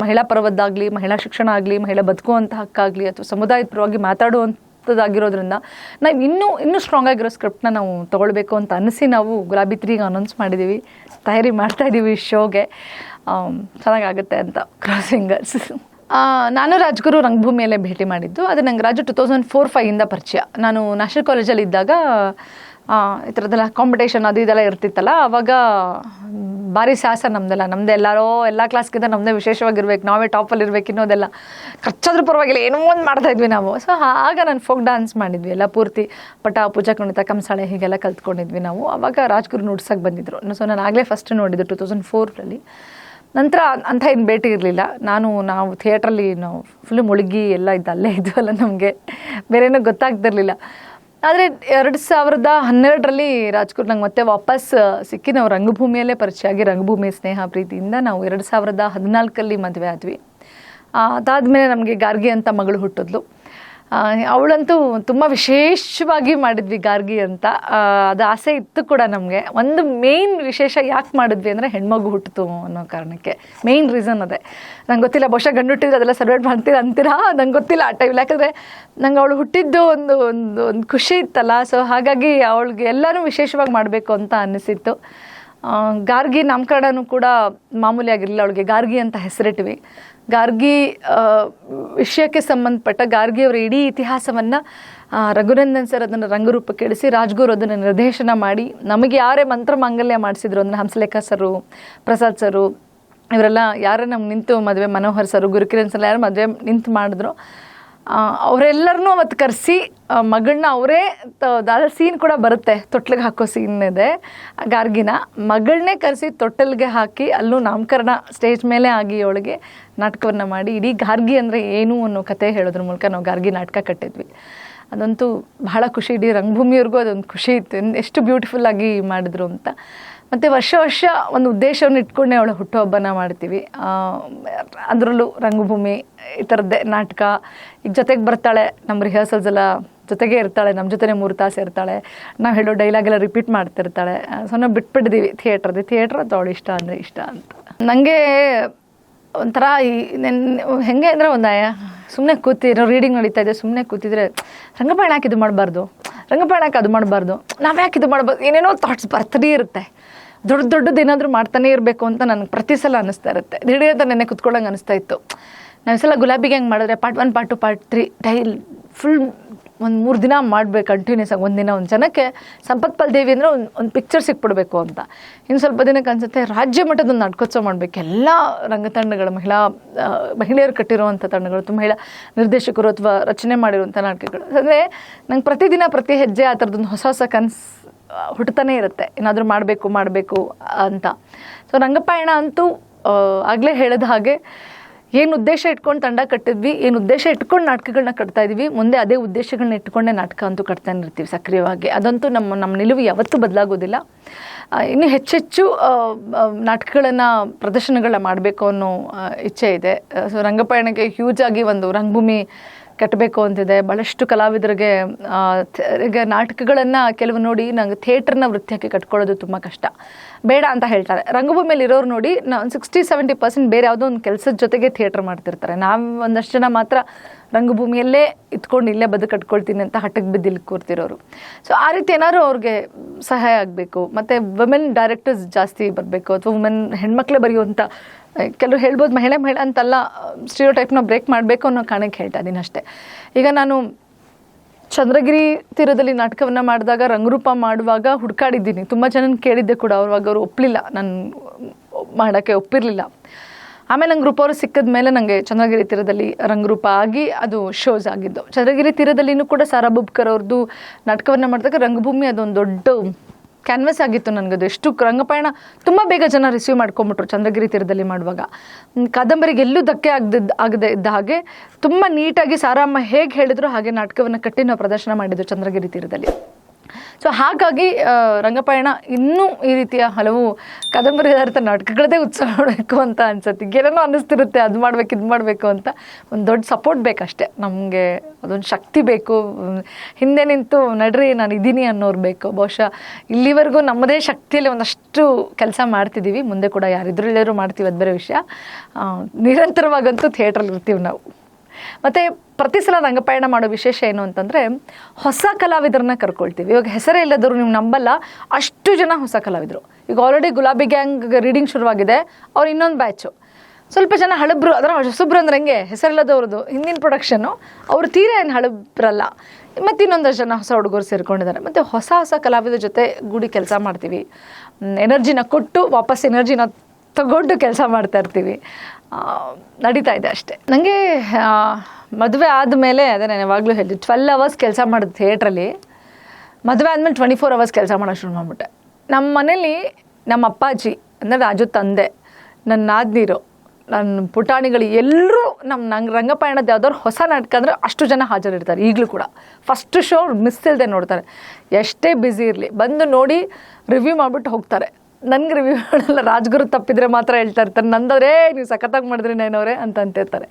ಮಹಿಳಾ ಪರವದ್ದಾಗಲಿ, ಮಹಿಳಾ ಶಿಕ್ಷಣ ಆಗಲಿ, ಮಹಿಳಾ ಬದುಕುವಂಥ ಹಕ್ಕಾಗಲಿ, ಅಥವಾ ಸಮುದಾಯದ ಪರವಾಗಿ ಮಾತಾಡುವಂಥದ್ದಾಗಿರೋದ್ರಿಂದ ನಾವು ಇನ್ನೂ ಸ್ಟ್ರಾಂಗ್ ಆಗಿರೋ ಸ್ಕ್ರಿಪ್ಟ್ನ ನಾವು ತೊಗೊಳ್ಬೇಕು ಅಂತ ಅನ್ನಿಸಿ ನಾವು ಗುಲಾಬಿ 3 ಅನೌನ್ಸ್ ಮಾಡಿದ್ದೀವಿ, ತಯಾರಿ ಮಾಡ್ತಾಯಿದ್ದೀವಿ ಶೋಗೆ. ಚೆನ್ನಾಗಾಗುತ್ತೆ ಅಂತ. ಕ್ರಾಸಿಂಗರ್ಸ್ ನಾನು ರಾಜ್ಗುರು ರಂಗಭೂಮಿಯಲ್ಲೇ ಭೇಟಿ ಮಾಡಿದ್ದು. ಅದು ನಂಗೆ ರಾಜು 2004-05 ಪರಿಚಯ. ನಾನು ನ್ಯಾಷನಲ್ ಕಾಲೇಜಲ್ಲಿ ಇದ್ದಾಗ ಈ ಥರದ್ದೆಲ್ಲ ಕಾಂಪಿಟೇಷನ್ ಅದು ಇದೆಲ್ಲ ಇರ್ತಿತ್ತಲ್ಲ, ಆವಾಗ ಭಾರಿ ಸಾಹಸ ನಮ್ಮದೇ ಎಲ್ಲ ಕ್ಲಾಸ್ಗಿಂತ ನಮ್ಮದೇ ವಿಶೇಷವಾಗಿರ್ಬೇಕು, ನಾವೇ ಟಾಪಲ್ಲಿ ಇರಬೇಕು ಇನ್ನೋದೆಲ್ಲ. ಖರ್ಚಾದ್ರೂ ಪರವಾಗಿಲ್ಲ, ಏನೋ ಒಂದು ಮಾಡ್ತಾಯಿದ್ವಿ ನಾವು. ಸೊ ಆಗ ನಾನು ಫೋಕ್ ಡ್ಯಾನ್ಸ್ ಮಾಡಿದ್ವಿ, ಎಲ್ಲ ಪೂರ್ತಿ ಪಟ, ಪೂಜಾ ಕುಣಿತ, ಕಂಸಾಳೆ ಹೀಗೆಲ್ಲ ಕಲ್ತ್ಕೊಂಡಿದ್ವಿ ನಾವು. ಆವಾಗ ರಾಜ್ಗುರು ನುಡ್ಸಕ್ಕೆ ಬಂದಿದ್ದರು. ಸೊ ನಾನು ಆಗಲೇ ಫಸ್ಟ್ ನೋಡಿದ್ದು 2004. ನಂತರ ಅಂಥ ಏನು ಭೇಟಿ ಇರಲಿಲ್ಲ. ನಾವು ಥಿಯೇಟ್ರಲ್ಲಿ ನಾವು ಫುಲ್ಲು ಮುಳುಗಿ ಎಲ್ಲ ಇದ್ದು ಅಲ್ಲೇ ಇದ್ವಲ್ಲ, ನಮಗೆ ಬೇರೇನೂ ಗೊತ್ತಾಗ್ತಿರ್ಲಿಲ್ಲ. ಆದರೆ 2012 ರಾಜ್ಗುರು ನಂಗೆ ಮತ್ತೆ ವಾಪಸ್ ಸಿಕ್ಕಿ ನಾವು ರಂಗಭೂಮಿಯಲ್ಲೇ ಪರಿಚಯ ಆಗಿ, ರಂಗಭೂಮಿ ಸ್ನೇಹ ಪ್ರೀತಿಯಿಂದ ನಾವು 2014 ಮದುವೆ ಆದ್ವಿ. ಅದಾದಮೇಲೆ ನಮಗೆ ಗಾರ್ಗಿ ಅಂತ ಮಗಳು ಹುಟ್ಟಿದ್ಲು. ಅವಳಂತೂ ತುಂಬ ವಿಶೇಷವಾಗಿ ಮಾಡಿದ್ವಿ ಗಾರ್ಗಿ ಅಂತ. ಅದು ಆಸೆ ಇತ್ತು ಕೂಡ ನಮಗೆ. ಒಂದು ಮೇಯ್ನ್ ವಿಶೇಷ ಯಾಕೆ ಮಾಡಿದ್ವಿ ಅಂದರೆ, ಹೆಣ್ಮಗು ಹುಟ್ಟಿತು ಅನ್ನೋ ಕಾರಣಕ್ಕೆ. ಮೇಯ್ನ್ ರೀಸನ್ ಅದೇ. ನಂಗೆ ಗೊತ್ತಿಲ್ಲ, ಬಹುಶಃ ಗಂಡು ಹುಟ್ಟಿದ್ರೆ ಅದೆಲ್ಲ ಸೆಲೆಬ್ರೇಟ್ ಅಂತೀರಾ, ನಂಗೆ ಗೊತ್ತಿಲ್ಲ ಆ ಟೈಮ್. ಯಾಕಂದರೆ ನಂಗೆ ಅವಳು ಹುಟ್ಟಿದ್ದು ಒಂದು ಖುಷಿ ಇತ್ತಲ್ಲ. ಸೊ ಹಾಗಾಗಿ ಅವಳಿಗೆ ಎಲ್ಲರೂ ವಿಶೇಷವಾಗಿ ಮಾಡಬೇಕು ಅಂತ ಅನ್ನಿಸಿತ್ತು. ಗಾರ್ಗಿ ನಾಮಕರಣನೂ ಕೂಡ ಮಾಮೂಲಿ ಆಗಿರಲಿಲ್ಲ. ಅವಳಿಗೆ ಗಾರ್ಗಿ ಅಂತ ಹೆಸರಿಟ್ವಿ. ಗಾರ್ಗಿ ವಿಷಯಕ್ಕೆ ಸಂಬಂಧಪಟ್ಟ ಗಾರ್ಗಿಯವರ ಇಡೀ ಇತಿಹಾಸವನ್ನು ರಘುನಂದನ್ ಸರ್ ಅದನ್ನು ರಂಗರೂಪಕ್ಕೆ ಇಳಿಸಿ, ರಾಜ್ಗುರು ಅದನ್ನು ನಿರ್ದೇಶನ ಮಾಡಿ, ನಮಗೆ ಯಾರೇ ಮಂತ್ರ ಮಾಂಗಲ್ಯ ಮಾಡಿಸಿದ್ರು ಅಂದರೆ ಹಂಸಲೇಖ ಸರು, ಪ್ರಸಾದ್ ಸರು, ಇವರೆಲ್ಲ ಯಾರೇ ನಮ್ಗೆ ನಿಂತು ಮದುವೆ, ಮನೋಹರ್ ಸರು, ಗುರುಕಿರಣ್ ಸರ್ ಯಾರು ಮದುವೆ ನಿಂತು ಮಾಡಿದ್ರು, ಅವರೆಲ್ಲರನ್ನೂ ಅವತ್ತು ಕರೆಸಿ ಮಗಳನ್ನ ಅವರೇ ಅದ್ರ ಸೀನ್ ಕೂಡ ಬರುತ್ತೆ, ತೊಟ್ಲಿಗೆ ಹಾಕೋ ಸೀನ್ ಇದೆ. ಗಾರ್ಗಿನ ಮಗಳನ್ನೇ ಕರೆಸಿ ತೊಟ್ಟಲಿಗೆ ಹಾಕಿ ಅಲ್ಲೂ ನಾಮಕರಣ ಸ್ಟೇಜ್ ಮೇಲೆ ಆಗಿ ಅವಳಿಗೆ ನಾಟಕವನ್ನು ಮಾಡಿ, ಇಡೀ ಗಾರ್ಗಿ ಅಂದರೆ ಏನು ಅನ್ನೋ ಕತೆ ಹೇಳೋದ್ರ ಮೂಲಕ ನಾವು ಗಾರ್ಗಿ ನಾಟಕ ಕಟ್ಟಿದ್ವಿ. ಅದಂತೂ ಬಹಳ ಖುಷಿ, ಇಡೀ ರಂಗಭೂಮಿಯವ್ರಿಗೂ ಅದೊಂದು ಖುಷಿ ಇತ್ತು, ಎಷ್ಟು ಬ್ಯೂಟಿಫುಲ್ಲಾಗಿ ಮಾಡಿದ್ರು ಅಂತ. ಮತ್ತು ವರ್ಷ ಒಂದು ಉದ್ದೇಶವನ್ನು ಇಟ್ಕೊಂಡೆ ಅವಳ ಹುಟ್ಟುಹಬ್ಬನ ಮಾಡ್ತೀವಿ. ಅದರಲ್ಲೂ ರಂಗಭೂಮಿ ಈ ಥರದ್ದೇ ನಾಟಕ. ಈಗ ಜೊತೆಗೆ ಬರ್ತಾಳೆ, ನಮ್ಮ ರಿಹರ್ಸಲ್ಸ್ ಎಲ್ಲ ಜೊತೆಗೆ ಇರ್ತಾಳೆ, ನಮ್ಮ ಜೊತೆನೇ 3 ತಾಸು ಇರ್ತಾಳೆ, ನಾವು ಹೇಳೋ ಡೈಲಾಗೆಲ್ಲ ರಿಪೀಟ್ ಮಾಡ್ತಿರ್ತಾಳೆ. ಸೊ ನಾವು ಬಿಟ್ಬಿಟ್ಟಿದ್ದೀವಿ ಥಿಯೇಟ್ರ್ ಅದು ಅವಳು ಇಷ್ಟ ಅಂದರೆ ಇಷ್ಟ ಅಂತ. ನನಗೆ ಒಂಥರ ಹೆಂಗೆ ಅಂದರೆ ಸುಮ್ಮನೆ ಕೂತಿರೋ ರೀಡಿಂಗ್ ನಡೀತಾ ಇದೆ, ಸುಮ್ಮನೆ ಕೂತಿದ್ರೆ ರಂಗಪಯಣ ಯಾಕೆ ಇದು ಮಾಡಬಾರ್ದು, ರಂಗಪಯಣ ಯಾಕೆ ಅದು ಮಾಡಬಾರ್ದು, ನಾವು ಯಾಕೆ ಇದು ಮಾಡಬಾರ್ದು, ಏನೇನೋ ಥಾಟ್ಸ್ ಬರ್ತಾನೇ ಇರುತ್ತೆ. ದೊಡ್ಡದು ಏನಾದರೂ ಮಾಡ್ತಾನೆ ಇರಬೇಕು ಅಂತ ನನಗೆ ಪ್ರತಿ ಸಲ ಅನ್ನಿಸ್ತಾ ಇರುತ್ತೆ. ದಿಢೀರಂತ ನೆನ್ನೆ ಕುತ್ಕೊಳ್ಳೋಂಗೆ ಅನಿಸ್ತಾ ಇತ್ತು. ನಾವು ಈ ಸಲ ಗುಲಾಬಿಗೆ ಹೆಂಗೆ ಮಾಡಿದ್ರೆ part 1 part 2 part 3 daily full ಒಂದು 3 ದಿನ ಮಾಡಬೇಕು ಕಂಟಿನ್ಯೂಸ್ ಆಗಿ. ಒಂದಿನ ಒಂದು ಜನಕ್ಕೆ ಸಂಪತ್ ಪಲ್ದೇವಿ ಅಂದರೆ ಒಂದು ಪಿಕ್ಚರ್ ಸಿಕ್ಬಿಡ್ಬೇಕು ಅಂತ. ಇನ್ನು ಸ್ವಲ್ಪ ದಿನಕ್ಕೆ ಅನಿಸುತ್ತೆ ರಾಜ್ಯ ಮಟ್ಟದ ಒಂದು ನಾಟಕೋತ್ಸವ ಮಾಡಬೇಕು. ಎಲ್ಲ ರಂಗತಂಡಗಳು, ಮಹಿಳೆಯರು ಕಟ್ಟಿರುವಂಥ ತಂಡಗಳು, ಮಹಿಳಾ ನಿರ್ದೇಶಕರು ಅಥವಾ ರಚನೆ ಮಾಡಿರುವಂಥ ನಾಟಕಗಳು. ಅಂದರೆ ನಂಗೆ ಪ್ರತಿದಿನ ಪ್ರತಿ ಹೆಜ್ಜೆ ಆ ಥರದೊಂದು ಹೊಸ ಕನಸು ಹುಟ್ಟುತ್ತಾನೆ ಇರುತ್ತೆ, ಏನಾದರೂ ಮಾಡಬೇಕು ಅಂತ. ಸೊ ರಂಗಪಯಣ ಅಂತೂ ಆಗಲೇ ಹೇಳಿದ ಹಾಗೆ ಏನು ಉದ್ದೇಶ ಇಟ್ಕೊಂಡು ತಂಡ ಕಟ್ಟಿದ್ವಿ, ಏನು ಉದ್ದೇಶ ಇಟ್ಕೊಂಡು ನಾಟಕಗಳನ್ನ ಕಟ್ತಾ ಇದ್ವಿ, ಮುಂದೆ ಅದೇ ಉದ್ದೇಶಗಳನ್ನ ಇಟ್ಕೊಂಡೇ ನಾಟಕ ಅಂತೂ ಕಟ್ತಾನೆ ಇರ್ತೀವಿ ಸಕ್ರಿಯವಾಗಿ. ಅದಂತೂ ನಮ್ಮ ನಿಲುವು ಯಾವತ್ತೂ ಬದಲಾಗೋದಿಲ್ಲ. ಇನ್ನೂ ಹೆಚ್ಚೆಚ್ಚು ನಾಟಕಗಳನ್ನು ಪ್ರದರ್ಶನಗಳನ್ನ ಮಾಡಬೇಕು ಅನ್ನೋ ಇಚ್ಛೆ ಇದೆ. ಸೊ ರಂಗಪಯಣಕ್ಕೆ ಹ್ಯೂಜ್ ಆಗಿ ಒಂದು ರಂಗಭೂಮಿ ಕಟ್ಟಬೇಕು ಅಂತಿದೆ. ಭಾಳಷ್ಟು ಕಲಾವಿದರಿಗೆ ಈಗ ನಾಟಕಗಳನ್ನು ಕೆಲವು ನೋಡಿ ನಂಗೆ ಥಿಯೇಟ್ರನ್ನ ವೃತ್ತಿಯಾಗಿ ಕಟ್ಕೊಳ್ಳೋದು ತುಂಬ ಕಷ್ಟ, ಬೇಡ ಅಂತ ಹೇಳ್ತಾರೆ. ರಂಗಭೂಮಿಯಲ್ಲಿ ಇರೋರು ನೋಡಿ 60-70% ಬೇರೆ ಯಾವುದೋ ಒಂದು ಕೆಲಸದ ಜೊತೆಗೆ ಥಿಯೇಟ್ರ್ ಮಾಡ್ತಿರ್ತಾರೆ. ನಾವು ಒಂದಷ್ಟು ಜನ ಮಾತ್ರ ರಂಗಭೂಮಿಯಲ್ಲೇ ಇತ್ಕೊಂಡು ಇಲ್ಲೇ ಕಟ್ಕೊಳ್ತೀನಿ ಅಂತ ಹಠಕ್ಕೆ ಬಿದ್ದು ಇಲ್ಲಿ ಕೂರ್ತಿರೋರು. ಸೊ ಆ ರೀತಿ ಏನಾದ್ರು ಅವ್ರಿಗೆ ಸಹಾಯ ಆಗಬೇಕು. ಮತ್ತು ವುಮೆನ್ ಡೈರೆಕ್ಟರ್ಸ್ ಜಾಸ್ತಿ ಬರಬೇಕು, ಅಥವಾ ಹೆಣ್ಮಕ್ಳೇ ಬರೆಯುವಂಥ, ಕೆಲವರು ಹೇಳ್ಬೋದು ಮಹಿಳೆ ಅಂತಲ್ಲ, ಸ್ಟೀರಿಯೋಟೈಪ್ನ ಬ್ರೇಕ್ ಮಾಡಬೇಕು ಅನ್ನೋ ಕಾರಣಕ್ಕೆ ಹೇಳ್ತಾ ಇದ್ದೀನಿ ಅಷ್ಟೇ. ಈಗ ನಾನು ಚಂದ್ರಗಿರಿ ತೀರದಲ್ಲಿ ನಾಟಕವನ್ನು ಮಾಡಿದಾಗ ರಂಗರೂಪ ಮಾಡುವಾಗ ಹುಡುಕಾಡಿದ್ದೀನಿ, ತುಂಬ ಜನ ಕೇಳಿದ್ದೆ ಕೂಡ. ಅವರು ಒಪ್ಪಲಿಲ್ಲ, ನಾನು ಮಾಡೋಕ್ಕೆ ಒಪ್ಪಿರಲಿಲ್ಲ. ಆಮೇಲೆ ನಂಗೆ ರೂಪ ಅವರು ಸಿಕ್ಕಿದ ಮೇಲೆ ನನಗೆ ಚಂದ್ರಗಿರಿ ತೀರದಲ್ಲಿ ರಂಗರೂಪ ಆಗಿ ಅದು ಶೋಸ್ ಆಗಿದ್ದು. ಚಂದ್ರಗಿರಿ ತೀರದಲ್ಲಿನೂ ಕೂಡ ಸಾರಾ ಬುಬ್ಕರ್ ಅವ್ರದ್ದು ನಾಟಕವನ್ನು ಮಾಡಿದಾಗ ರಂಗಭೂಮಿ ಅದೊಂದು ದೊಡ್ಡ ಕ್ಯಾನ್ವಸ್ ಆಗಿತ್ತು ನನಗದು. ಎಷ್ಟು ರಂಗಪಯಣ ತುಂಬ ಬೇಗ ಜನ ರಿಸೀವ್ ಮಾಡ್ಕೊಂಬಿಟ್ರು ಚಂದ್ರಗಿರಿ ತೀರದಲ್ಲಿ ಮಾಡುವಾಗ. ಕಾದಂಬರಿಗೆ ಎಲ್ಲೂ ಧಕ್ಕೆ ಆಗದೆ ಇದ್ದ ಹಾಗೆ ತುಂಬ ನೀಟಾಗಿ ಸಾರಮ್ಮ ಹೇಗೆ ಹೇಳಿದ್ರು ಹಾಗೆ ನಾಟಕವನ್ನು ಕಟ್ಟಿ ನಾವು ಪ್ರದರ್ಶನ ಮಾಡಿದ್ದು ಚಂದ್ರಗಿರಿ ತೀರದಲ್ಲಿ. ಸೊ ಹಾಗಾಗಿ ರಂಗಪಯಣ ಇನ್ನೂ ಈ ರೀತಿಯ ಹಲವು ಕಾದಂಬರಿ ಆಧಾರಿತ ನಾಟಕಗಳದೇ ಉತ್ಸವ ಮಾಡಬೇಕು ಅಂತ ಅನ್ಸುತ್ತೆ. ಏನೇನೋ ಅನ್ನಿಸ್ತಿರುತ್ತೆ, ಅದು ಮಾಡಬೇಕು ಇದು ಮಾಡಬೇಕು ಅಂತ. ಒಂದು ದೊಡ್ಡ ಸಪೋರ್ಟ್ ಬೇಕಷ್ಟೇ ನಮಗೆ, ಅದೊಂದು ಶಕ್ತಿ ಬೇಕು, ಹಿಂದೆ ನಿಂತು ನಡ್ರಿ ನಾನು ಇದ್ದೀನಿ ಅನ್ನೋರು ಬೇಕು. ಬಹುಶಃ ಇಲ್ಲಿವರೆಗೂ ನಮ್ಮದೇ ಶಕ್ತಿಯಲ್ಲಿ ಒಂದಷ್ಟು ಕೆಲಸ ಮಾಡ್ತಿದ್ದೀವಿ, ಮುಂದೆ ಕೂಡ ಯಾರಿದ್ರು ಇಲ್ಲರೂ ಮಾಡ್ತೀವಿ, ಅದು ಬೇರೆ ವಿಷಯ. ನಿರಂತರವಾಗಂತೂ ಥಿಯೇಟ್ರಲ್ಲಿ ಇರ್ತೀವಿ ನಾವು. ಮತ್ತು ಪ್ರತಿ ಸಲ ರಂಗಪಯಣ ಮಾಡೋ ವಿಶೇಷ ಏನು ಅಂತಂದರೆ ಹೊಸ ಕಲಾವಿದರನ್ನ ಕರ್ಕೊಳ್ತೀವಿ. ಇವಾಗ ಹೆಸರೇ ಇಲ್ಲದವರು ನೀವು ನಂಬಲ್ಲ, ಅಷ್ಟು ಜನ ಹೊಸ ಕಲಾವಿದರು. ಈಗ ಆಲ್ರೆಡಿ ಗುಲಾಬಿ ಗ್ಯಾಂಗ್ ರೀಡಿಂಗ್ ಶುರುವಾಗಿದೆ, ಅವ್ರು ಇನ್ನೊಂದು ಬ್ಯಾಚು. ಸ್ವಲ್ಪ ಜನ ಹಳಬ್ರು, ಅದರ ಹೊಸಬ್ರು ಅಂದ್ರೆ ಹೆಂಗೆ ಹೆಸರಿಲ್ಲದವ್ರದ್ದು ಹಿಂದಿನ ಪ್ರೊಡಕ್ಷನ್ನು, ಅವರು ತೀರಾ ಏನು ಹಳಬ್ರಲ್ಲ. ಮತ್ತು ಇನ್ನೊಂದಷ್ಟು ಜನ ಹೊಸ ಹುಡುಗರು ಸೇರ್ಕೊಂಡಿದ್ದಾರೆ. ಮತ್ತು ಹೊಸ ಕಲಾವಿದರ ಜೊತೆ ಗೂಡಿ ಕೆಲಸ ಮಾಡ್ತೀವಿ. ಎನರ್ಜಿನ ಕೊಟ್ಟು ವಾಪಸ್ ಎನರ್ಜಿನ ತಗೊಂಡು ಕೆಲಸ ಮಾಡ್ತಾ ಇರ್ತೀವಿ. ನಡೀತಾ ಇದೆ ಅಷ್ಟೇ. ನನಗೆ ಮದುವೆ ಆದಮೇಲೆ ಅದೇ ನಾನು ಯಾವಾಗಲೂ ಹೇಳಿದೆ, 12 hours ಕೆಲಸ ಮಾಡಿದ ಥಿಯೇಟ್ರಲ್ಲಿ. ಮದುವೆ ಆದಮೇಲೆ 24 hours ಕೆಲಸ ಮಾಡೋಕ್ಕೆ ಶುರು ಮಾಡಿಬಿಟ್ಟೆ. ನಮ್ಮ ಮನೇಲಿ ನಮ್ಮ ಅಪ್ಪಾಜಿ ಅಂದರೆ ರಾಜು ತಂದೆ, ನನ್ನ ನಾದ್ನೀರು, ನನ್ನ ಪುಟಾಣಿಗಳು ಎಲ್ಲರೂ ನಂಗೆ ರಂಗಪಯಣದ ಯಾವ್ದಾದ್ರು ಹೊಸ ನಾಟಕ ಅಂದರೆ ಅಷ್ಟು ಜನ ಹಾಜರಿರ್ತಾರೆ. ಈಗಲೂ ಕೂಡ ಫಸ್ಟ್ ಶೋ ಮಿಸ್ ಇಲ್ಲದೆ ನೋಡ್ತಾರೆ. ಎಷ್ಟೇ ಬ್ಯುಸಿ ಇರಲಿ ಬಂದು ನೋಡಿ ರಿವ್ಯೂ ಮಾಡಿಬಿಟ್ಟು ಹೋಗ್ತಾರೆ. ನನಗೆ ರಿವ್ಯೂ ಮಾಡಲ್ಲ, ರಾಜ್ಗುರು ತಪ್ಪಿದ್ರೆ ಮಾತ್ರ ಹೇಳ್ತಾ ಇರ್ತಾರೆ. ನಂದವರೇ ನೀವು ಸಖತ್ತಾಗಿ ಮಾಡಿದ್ರಿ ನೈನವರೇ ಅಂತಿರ್ತಾರೆ.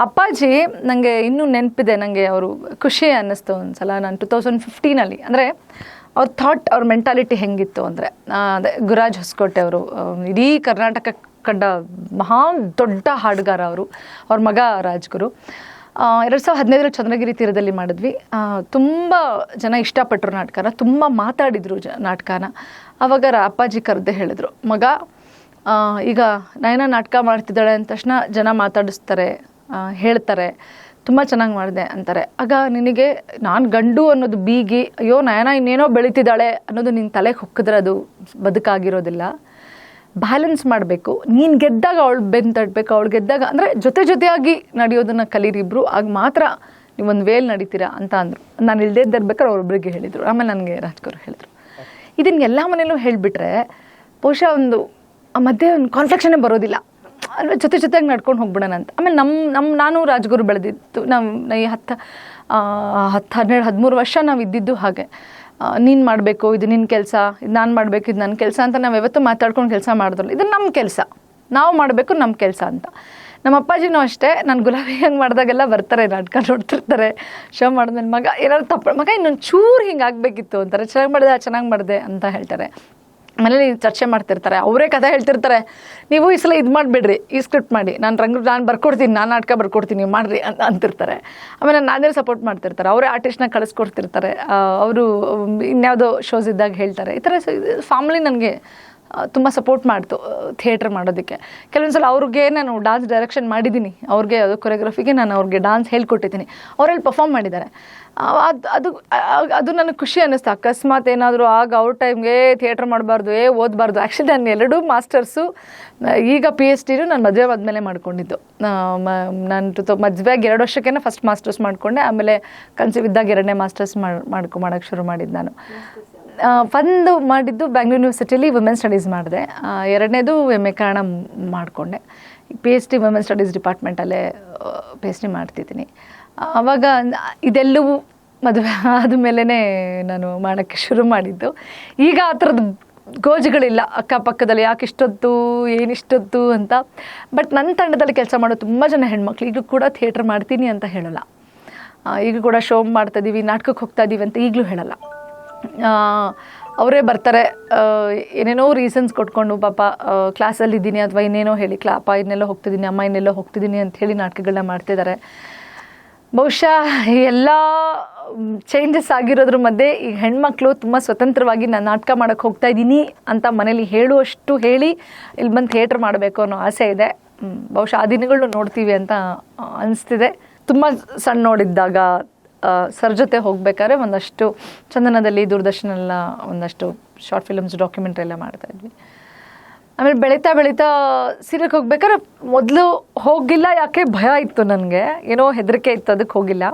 ಅಪ್ಪಾಜಿ ನನಗೆ ಇನ್ನೂ ನೆನಪಿದೆ. ನನಗೆ ಅವರು ಖುಷಿ ಅನ್ನಿಸ್ತು ಒಂದ್ಸಲ. ನಾನು 2015 ಅಂದರೆ ಅವ್ರ ಥಾಟ್, ಅವ್ರ ಮೆಂಟಾಲಿಟಿ ಹೆಂಗಿತ್ತು ಅಂದರೆ, ಅದೇ ಗುರಾಜ್ ಹೊಸಕೋಟೆ ಅವರು ಇಡೀ ಕರ್ನಾಟಕ ಕಂಡ ಮಹಾ ದೊಡ್ಡ ಹಾಡುಗಾರ ಅವರು. ಅವ್ರ ಮಗ ರಾಜ್ಗುರು 2015 ಚಂದ್ರಗಿರಿ ತೀರದಲ್ಲಿ ಮಾಡಿದ್ವಿ. ತುಂಬ ಜನ ಇಷ್ಟಪಟ್ಟರು ನಾಟಕನ, ತುಂಬ ಮಾತಾಡಿದರು ನಾಟಕನ. ಆವಾಗ ಅಪ್ಪಾಜಿ ಕರೆದೇ ಹೇಳಿದ್ರು, ಮಗ ಈಗ ನಯನ ನಾಟಕ ಮಾಡ್ತಿದ್ದಾಳೆ ಅಂದ ತಕ್ಷಣ ಜನ ಮಾತಾಡಿಸ್ತಾರೆ, ಹೇಳ್ತಾರೆ ತುಂಬ ಚೆನ್ನಾಗಿ ಮಾಡಿದೆ ಅಂತಾರೆ. ಆಗ ನಿನಗೆ ನಾನು ಗಂಡು ಅನ್ನೋದು ಬೀಗಿ, ಅಯ್ಯೋ ನಯನ ಇನ್ನೇನೋ ಬೆಳೀತಿದ್ದಾಳೆ ಅನ್ನೋದು ನಿನ್ನ ತಲೆಗೆ ಹೊಕ್ಕಿದ್ರೆ ಅದು ಬದುಕಾಗಿರೋದಿಲ್ಲ. ಬ್ಯಾಲೆನ್ಸ್ ಮಾಡಬೇಕು. ನೀನು ಗೆದ್ದಾಗ ಅವಳು ಬೆನ್ನು ತಟ್ಟಬೇಕು, ಅವಳು ಗೆದ್ದಾಗ ಅಂದರೆ ಜೊತೆಯಾಗಿ ನಡೆಯೋದನ್ನು ಕಲೀರಿಬ್ರು, ಆಗ ಮಾತ್ರ ನೀವೊಂದು ವೇಲ್ ನಡೀತೀರಾ ಅಂತ ಅಂದರು. ನಾನು ಇಲ್ಲದೇ ಇದ್ದಿರ್ಬೇಕಾದ್ರೆ ಅವ್ರೊಬ್ರಿಗೆ ಹೇಳಿದರು. ಆಮೇಲೆ ನನಗೆ ರಾಜ್ಕುರು ಹೇಳಿದರು. ಇದನ್ನು ಎಲ್ಲ ಮನೇಲೂ ಹೇಳಿಬಿಟ್ರೆ ಬಹುಶಃ ಒಂದು ಮಧ್ಯೆ ಒಂದು ಕಾನ್ಫ್ಲಿಕ್ಷನ್ನೇ ಬರೋದಿಲ್ಲ ಅಲ್ವ, ಜೊತೆಯಾಗಿ ನಡ್ಕೊಂಡು ಹೋಗ್ಬಿಡೋಣ ಅಂತ. ಆಮೇಲೆ ನಾನು ರಾಜ್ಗುರು ಬೆಳೆದಿತ್ತು. ನಾವು ಈ 10-12-13 ವರ್ಷ ನಾವು ಇದ್ದಿದ್ದು ಹಾಗೆ. ನೀನು ಮಾಡಬೇಕು, ಇದು ನಿನ್ನ ಕೆಲಸ, ಇದು ನಾನು ಮಾಡಬೇಕು, ಇದು ನನ್ನ ಕೆಲಸ ಅಂತ ನಾವು ಯಾವತ್ತೂ ಮಾತಾಡ್ಕೊಂಡು ಕೆಲಸ ಮಾಡಿದ್ರಲ್ಲ. ಇದು ನಮ್ಮ ಕೆಲಸ, ನಾವು ಮಾಡಬೇಕು, ನಮ್ಮ ಕೆಲಸ ಅಂತ. ನಮ್ಮ ಅಪ್ಪಾಜಿನೂ ಅಷ್ಟೇ, ನಾನು ಗುಲಾಬಿ ಹಂಗೆ ಮಾಡಿದಾಗೆಲ್ಲ ಬರ್ತಾರೆ, ನಾಟಕ ನೋಡ್ತಿರ್ತಾರೆ. ಶೋ ಮಾಡಿದ್ಮೇಲೆ ಮಗ ಏನಾದ್ರು ಮಗ ಇನ್ನೊಂದು ಚೂರು ಹಿಂಗೆ ಆಗಬೇಕಿತ್ತು ಅಂತಾರೆ. ಚೆನ್ನಾಗಿ ಮಾಡಿದೆ ಅಂತ ಹೇಳ್ತಾರೆ. ಮನೇಲಿ ಚರ್ಚೆ ಮಾಡ್ತಿರ್ತಾರೆ, ಅವರೇ ಕಥೆ ಹೇಳ್ತಿರ್ತಾರೆ. ನೀವು ಈ ಸಲ ಇದು ಮಾಡಿಬಿಡ್ರಿ, ಈ ಸ್ಕ್ರಿಪ್ಟ್ ಮಾಡಿ, ನಾನು ಬರ್ಕೊಡ್ತೀನಿ, ನಾನು ನಾಟಕ ಬರ್ಕೊಡ್ತೀನಿ, ನೀವು ಮಾಡಿರಿ ಅಂತಿರ್ತಾರೆ. ಆಮೇಲೆ ನಾನೇ ಸಪೋರ್ಟ್ ಮಾಡ್ತಿರ್ತಾರೆ, ಅವರೇ ಆರ್ಟಿಸ್ಟ್ನ ಕಳಿಸ್ಕೊಡ್ತಿರ್ತಾರೆ. ಅವರು ಇನ್ಯಾವುದೋ ಶೋಸ್ ಇದ್ದಾಗ ಹೇಳ್ತಾರೆ. ಈ ಥರ ಫ್ಯಾಮಿಲಿ ನನಗೆ ತುಂಬ ಸಪೋರ್ಟ್ ಮಾಡ್ತು ಥಿಯೇಟ್ರ್ ಮಾಡೋದಕ್ಕೆ. ಕೆಲವೊಂದು ಸಲ ಅವ್ರಿಗೆ ನಾನು ಡಾನ್ಸ್ ಡೈರೆಕ್ಷನ್ ಮಾಡಿದ್ದೀನಿ, ಅವ್ರಿಗೆ ಅದು ಕೊರಿಯೋಗ್ರಫಿಗೆ ನಾನು ಅವ್ರಿಗೆ ಡಾನ್ಸ್ ಹೇಳ್ಕೊಟ್ಟಿದ್ದೀನಿ, ಅವರಲ್ಲಿ ಪರ್ಫಾರ್ಮ್ ಮಾಡಿದ್ದಾರೆ. ಅದು ನನಗೆ ಖುಷಿ ಅನ್ನಿಸ್ತು. ಅಕಸ್ಮಾತ್ ಏನಾದರೂ ಆಗ ಅವ್ರ ಟೈಮ್ಗೆ ಥಿಯೇಟ್ರ್ ಮಾಡಬಾರ್ದು, ಓದಬಾರ್ದು. ಆ್ಯಕ್ಚುಲಿ ನಾನು 2 ಮಾಸ್ಟರ್ಸು, ಈಗ PhD ನಾನು ಮದುವೆ ಆದಮೇಲೆ ಮಾಡ್ಕೊಂಡಿದ್ದು. ನಾನು ಮದುವೆಗೆ 2 ವರ್ಷಕ್ಕೇ ಫಸ್ಟ್ ಮಾಸ್ಟರ್ಸ್ ಮಾಡಿಕೊಂಡೆ. ಆಮೇಲೆ ಕನ್ಸೀವ್ ಇದ್ದಾಗ 2ನೇ ಮಾಸ್ಟರ್ಸ್ ಮಾಡೋಕ್ಕೆ ಶುರು ಮಾಡಿದ್ದು ನಾನು. ಒಂದು ಮಾಡಿದ್ದು ಬ್ಯಾಂಗ್ಳೂರ್ ಯೂನಿವರ್ಸಿಟಿಲಿ ವುಮೆನ್ ಸ್ಟಡೀಸ್ ಮಾಡಿದೆ. 2ನೇದು MA ಕನ್ನಡ ಮಾಡಿಕೊಂಡೆ. PhD ವುಮೆನ್ ಸ್ಟಡೀಸ್ ಡಿಪಾರ್ಟ್ಮೆಂಟಲ್ಲೇ PhD ಮಾಡ್ತಿದ್ದೀನಿ. ಆವಾಗ ಇದೆಲ್ಲವೂ ಮದುವೆ ಆದಮೇಲೆ ನಾನು ಮಾಡೋಕ್ಕೆ ಶುರು ಮಾಡಿದ್ದು. ಈಗ ಆ ಥರದ್ದು ಗೋಜುಗಳಿಲ್ಲ ಅಕ್ಕಪಕ್ಕದಲ್ಲಿ, ಯಾಕೆ ಇಷ್ಟೊತ್ತು, ಏನಿಷ್ಟೊತ್ತು ಅಂತ. ಬಟ್ ನನ್ನ ತಂಡದಲ್ಲಿ ಕೆಲಸ ಮಾಡೋ ತುಂಬ ಜನ ಹೆಣ್ಮಕ್ಳು ಈಗಲೂ ಕೂಡ ಥಿಯೇಟ್ರ್ ಮಾಡ್ತೀನಿ ಅಂತ ಹೇಳಲ್ಲ. ಈಗ ಕೂಡ ಶೋ ಮಾಡ್ತಾಯಿದ್ದೀವಿ, ನಾಟಕಕ್ಕೆ ಹೋಗ್ತಾಯಿದ್ದೀವಿ ಅಂತ ಈಗಲೂ ಹೇಳಲ್ಲ. ಅವರೇ ಬರ್ತಾರೆ, ಏನೇನೋ ರೀಸನ್ಸ್ ಕೊಟ್ಕೊಂಡು, ಪಾಪ ಕ್ಲಾಸಲ್ಲಿದ್ದೀನಿ ಅಥವಾ ಇನ್ನೇನೋ ಹೇಳಿ, ಅಪ್ಪ ಇನ್ನೆಲ್ಲೋ ಹೋಗ್ತಿದ್ದೀನಿ, ಅಮ್ಮ ಇನ್ನೆಲ್ಲೋ ಹೋಗ್ತಿದ್ದೀನಿ ಅಂತ ಹೇಳಿ ನಾಟಕಗಳನ್ನ ಮಾಡ್ತಿದ್ದಾರೆ. ಬಹುಶಃ ಎಲ್ಲ ಚೇಂಜಸ್ ಆಗಿರೋದ್ರ ಮಧ್ಯೆ ಈಗ ಹೆಣ್ಮಕ್ಳು ತುಂಬ ಸ್ವತಂತ್ರವಾಗಿ ನಾನು ನಾಟಕ ಮಾಡೋಕ್ಕೆ ಹೋಗ್ತಾ ಇದ್ದೀನಿ ಅಂತ ಮನೇಲಿ ಹೇಳುವಷ್ಟು ಹೇಳಿ ಇಲ್ಲಿ ಬಂದು ಥಿಯೇಟ್ರ್ ಮಾಡಬೇಕು ಅನ್ನೋ ಆಸೆ ಇದೆ. ಬಹುಶಃ ಆ ದಿನಗಳು ನೋಡ್ತೀವಿ ಅಂತ ಅನಿಸ್ತಿದೆ. ತುಂಬ ಸಣ್ಣ ನೋಡಿದ್ದಾಗ ಸರ್ ಜೊತೆ ಹೋಗ್ಬೇಕಾದ್ರೆ ಒಂದಷ್ಟು ಚಂದನದಲ್ಲಿ, ದೂರದರ್ಶನೆಲ್ಲ ಒಂದಷ್ಟು ಶಾರ್ಟ್ ಫಿಲ್ಮ್ಸ್, ಡಾಕ್ಯುಮೆಂಟ್ರಿ ಎಲ್ಲ ಮಾಡ್ತಾಯಿದ್ವಿ. ಆಮೇಲೆ ಬೆಳೀತಾ ಸೀರಿಯಲ್ಗೆ ಹೋಗ್ಬೇಕಾದ್ರೆ ಮೊದಲು ಹೋಗಿಲ್ಲ, ಯಾಕೆ ಭಯ ಇತ್ತು ನನಗೆ, ಏನೋ ಹೆದರಿಕೆ ಇತ್ತು, ಅದಕ್ಕೆ ಹೋಗಿಲ್ಲ.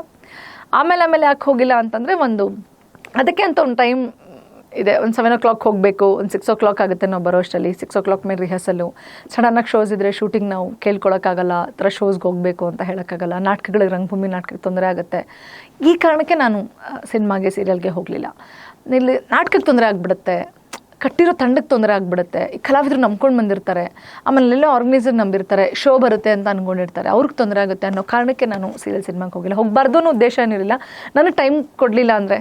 ಆಮೇಲೆ ಯಾಕೆ ಹೋಗಿಲ್ಲ ಅಂತಂದರೆ, ಅದಕ್ಕೆ ಅಂತ ಒಂದು ಟೈಮ್ ಇದೆ. ಒಂದು 7 o'clock ಹೋಗಬೇಕು, ಒಂದು 6 o'clock ಆಗುತ್ತೆ ನಾವು ಬರೋ ಅಷ್ಟರಲ್ಲಿ. 6 o'clock ಮೇಲೆ ರಿಹರ್ಸಲು. ಸಡನ್ನಾಗಿ ಶೋಸ್ ಇದ್ದರೆ ಶೂಟಿಂಗ್ ನಾವು ಕೇಳ್ಕೊಳಕ್ಕಾಗಲ್ಲ, ಆ ಥರ ಶೋಸ್ಗೆ ಹೋಗಬೇಕು ಅಂತ ಹೇಳೋಕ್ಕಾಗಲ್ಲ. ನಾಟಕಗಳಿಗೆ, ರಂಗಭೂಮಿ ನಾಟಕಕ್ಕೆ ತೊಂದರೆ ಆಗುತ್ತೆ. ಈ ಕಾರಣಕ್ಕೆ ನಾನು ಸಿನಿಮಾಗೆ, ಸೀರಿಯಲ್ಗೆ ಹೋಗಲಿಲ್ಲ. ಇಲ್ಲಿ ನಾಟಕಕ್ಕೆ ತೊಂದರೆ ಆಗಿಬಿಡುತ್ತೆ, ಕಟ್ಟಿರೋ ತಂಡಕ್ಕೆ ತೊಂದರೆ ಆಗಿಬಿಡುತ್ತೆ. ಈ ಕಲಾವಿದರು ನಂಬ್ಕೊಂಡು ಬಂದಿರ್ತಾರೆ, ಆಮೇಲೆ ಎಲ್ಲ ಆರ್ಗನೈಸರ್ ನಂಬಿರ್ತಾರೆ, ಶೋ ಬರುತ್ತೆ ಅಂತ ಅಂದ್ಕೊಂಡಿರ್ತಾರೆ, ಅವ್ರಿಗೆ ತೊಂದರೆ ಆಗುತ್ತೆ ಅನ್ನೋ ಕಾರಣಕ್ಕೆ ನಾನು ಸೀರಿಯಲ್ ಸಿನಿಮಾಗೆ ಹೋಗಿಲ್ಲ. ಹೋಗಬಾರ್ದು ಅನ್ನೋ ಉದ್ದೇಶ ಏನಿರಲಿಲ್ಲ, ನನಗೆ ಟೈಮ್ ಕೊಡಲಿಲ್ಲ ಅಂದರೆ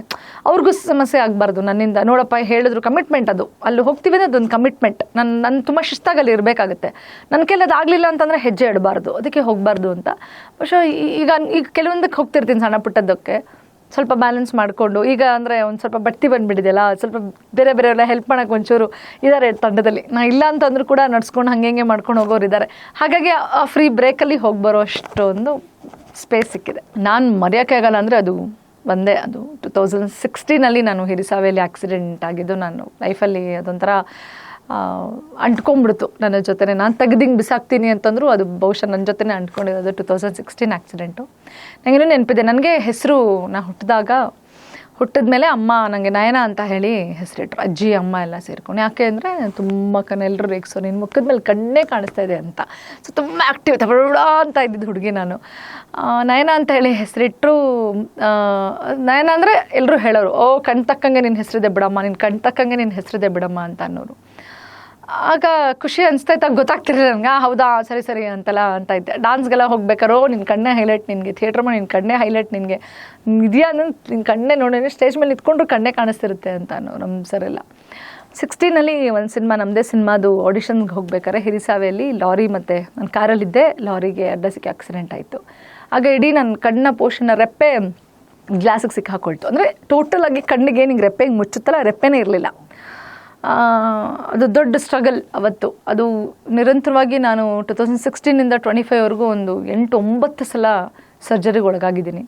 ಅವ್ರಿಗೂ ಸಮಸ್ಯೆ ಆಗಬಾರ್ದು ನನ್ನಿಂದ. ನೋಡಪ್ಪ ಹೇಳಿದ್ರು, ಕಮಿಟ್ಮೆಂಟ್ ಅದು, ಅಲ್ಲಿ ಹೋಗ್ತೀವಿ ಅಂದರೆ ಅದೊಂದು ಕಮಿಟ್ಮೆಂಟ್. ನಾನು ತುಂಬ ಶಿಸ್ತಾಗಲ್ಲಿ ಇರಬೇಕಾಗುತ್ತೆ. ನನ್ನ ಕೈಲಿ ಅದು ಆಗಲಿಲ್ಲ ಅಂತಂದರೆ ಹೆಜ್ಜೆ ಇಡಬಾರ್ದು, ಅದಕ್ಕೆ ಹೋಗಬಾರ್ದು ಅಂತ. പക്ഷേ ಈಗ ಕೆಲವೊಂದಕ್ಕೆ ಹೋಗ್ತಿರ್ತೀನಿ, ಸಣ್ಣ ಪುಟ್ಟದಕ್ಕೆ ಸ್ವಲ್ಪ ಬ್ಯಾಲೆನ್ಸ್ ಮಾಡಿಕೊಂಡು. ಈಗ ಅಂದರೆ ಒಂದು ಸ್ವಲ್ಪ ಬಡ್ತಿ ಬಂದುಬಿಟ್ಟಿದೆಯಲ್ಲ, ಸ್ವಲ್ಪ ಬೇರೆ ಎಲ್ಲ ಹೆಲ್ಪ್ ಮಾಡೋಕ್ಕೆ ಒಂಚೂರು ಇದ್ದಾರೆ ತಂಡದಲ್ಲಿ. ನಾನು ಇಲ್ಲ ಅಂತಂದ್ರೂ ಕೂಡ ನಡ್ಸ್ಕೊಂಡು ಹಂಗೆ ಮಾಡ್ಕೊಂಡು ಹೋಗೋರು ಇದ್ದಾರೆ. ಹಾಗಾಗಿ ಆ ಫ್ರೀ ಬ್ರೇಕಲ್ಲಿ ಹೋಗಿ ಬರೋ ಅಷ್ಟೊಂದು ಸ್ಪೇಸ್ ಸಿಕ್ಕಿದೆ. ನಾನು ಮರೆಯೋಕ್ಕೆ ಆಗಲ್ಲ ಅಂದರೆ ಅದು 2016 ನಾನು ಹಿರಿಸಾವೆಯಲ್ಲಿ ಆಕ್ಸಿಡೆಂಟ್ ಆಗಿದ್ದು. ನಾನು ಲೈಫಲ್ಲಿ ಅದೊಂಥರ ಅಂಟ್ಕೊಂಡ್ಬಿಡ್ತು ನನ್ನ ಜೊತೆ. ನಾನು ತೆಗ್ದಿಂಗೆ ಬಿಸಾಕ್ತೀನಿ ಅಂತಂದ್ರು ಅದು ಬಹುಶಃ ನನ್ನ ಜೊತೆನೇ ಅಂಟ್ಕೊಂಡಿರೋದು. 2016 ಆಕ್ಸಿಡೆಂಟು. ನನಗೇನೂ ನೆನಪಿದೆ, ನನಗೆ ಹೆಸರು ನಾನು ಹುಟ್ಟಿದ ಮೇಲೆ ಅಮ್ಮ ನನಗೆ ನಯನ ಅಂತ ಹೇಳಿ ಹೆಸರಿಟ್ರು. ಅಜ್ಜಿ ಅಮ್ಮ ಎಲ್ಲ ಸೇರ್ಕೊಂಡು. ಯಾಕೆ ಅಂದರೆ ತುಂಬ ಎಲ್ಲರೂ ರೇಗಿಸೋ, ನಿನ್ನ ಮುಖದ ಮೇಲೆ ಕಣ್ಣೇ ಕಾಣಿಸ್ತಾ ಇದೆ ಅಂತ. ಸೊ ತುಂಬ ಆ್ಯಕ್ಟಿವ್ ತಗೊಳ್ಳ ಅಂತ ಇದ್ದಿದ್ದು ಹುಡುಗಿ ನಾನು. ನಯನ ಅಂತ ಹೇಳಿ ಹೆಸರಿಟ್ಟರು. ನಯನ ಅಂದರೆ ಎಲ್ಲರೂ ಹೇಳೋರು, ಓ ಕಣ್ ತಕ್ಕಂಗೆ ನಿನ್ನ ಹೆಸರಿದೆ ಬಿಡಮ್ಮ, ನಿನ್ನ ಕಣ್ ತಕ್ಕಂಗೆ ನಿನ್ನ ಹೆಸರಿದೆ ಬಿಡಮ್ಮ ಅಂತ ಅನ್ನೋರು. ಆಗ ಖುಷಿ ಅನಿಸ್ತಾಯ್ತು, ಗೊತ್ತಾಗ್ತಿರಲಿಲ್ಲ ನನಗೆ. ಹೌದಾ, ಸರಿ ಅಂತೆಲ್ಲ ಅಂತ ಇದ್ದೆ. ಡಾನ್ಸ್ಗೆಲ್ಲ ಹೋಗ್ಬೇಕಾರೋ ನಿನ್ನ ಕಣ್ಣೇ ಹೈಲೈಟ್ ನಿನಗೆ, ಥಿಯೇಟ್ರ್ ಮಾಡಿ ನಿನ್ನ ಕಣ್ಣೇ ಹೈಲೈಟ್ ನಿನಗೆ, ಇದೆಯಾ ಅಂದ್ರೆ ನಿನ್ನ ಕಣ್ಣೇ ನೋಡಿ, ಸ್ಟೇಜ್ ಮೇಲೆ ನಿಂತ್ಕೊಂಡ್ರು ಕಣ್ಣೇ ಕಾಣಿಸ್ತಿರುತ್ತೆ ಅಂತ ನಮ್ಮ ಸರೆಲ್ಲ. 16 ಒಂದು ಸಿನಿಮಾ, ನಮ್ಮದೇ ಸಿನಿಮಾದು ಆಡಿಷನ್ಗೆ ಹೋಗ್ಬೇಕಾದ್ರೆ ಹಿರಿಸಾವೆಯಲ್ಲಿ ಲಾರಿ ಮತ್ತು ನಾನು ಕಾರಲ್ಲಿದ್ದೆ, ಲಾರಿಗೆ ಅಡ್ಡ ಸಿಕ್ಕಿ ಆಕ್ಸಿಡೆಂಟ್ ಆಯಿತು. ಆಗ ಇಡೀ ನನ್ನ ಕಣ್ಣ ಪೋರ್ಷನ್ನ ರೆಪ್ಪೆ ಗ್ಲಾಸಿಗೆ ಸಿಕ್ಕಾಕೊಳ್ತು. ಅಂದರೆ ಟೋಟಲಾಗಿ ಕಣ್ಣಿಗೆ ನಿಂಗೆ ರೆಪ್ಪೆ ಹಿಂಗೆ ಮುಚ್ಚುತ್ತಲ್ಲ, ರೆಪ್ಪೆನೇ ಇರಲಿಲ್ಲ. ಅದು ದೊಡ್ಡ ಸ್ಟ್ರಗಲ್ ಅವತ್ತು. ಅದು ನಿರಂತರವಾಗಿ ನಾನು 2016 25ವರೆಗೂ ಒಂದು 8-9 ಸಲ ಸರ್ಜರಿಗೆ ಒಳಗಾಗಿದ್ದೀನಿ.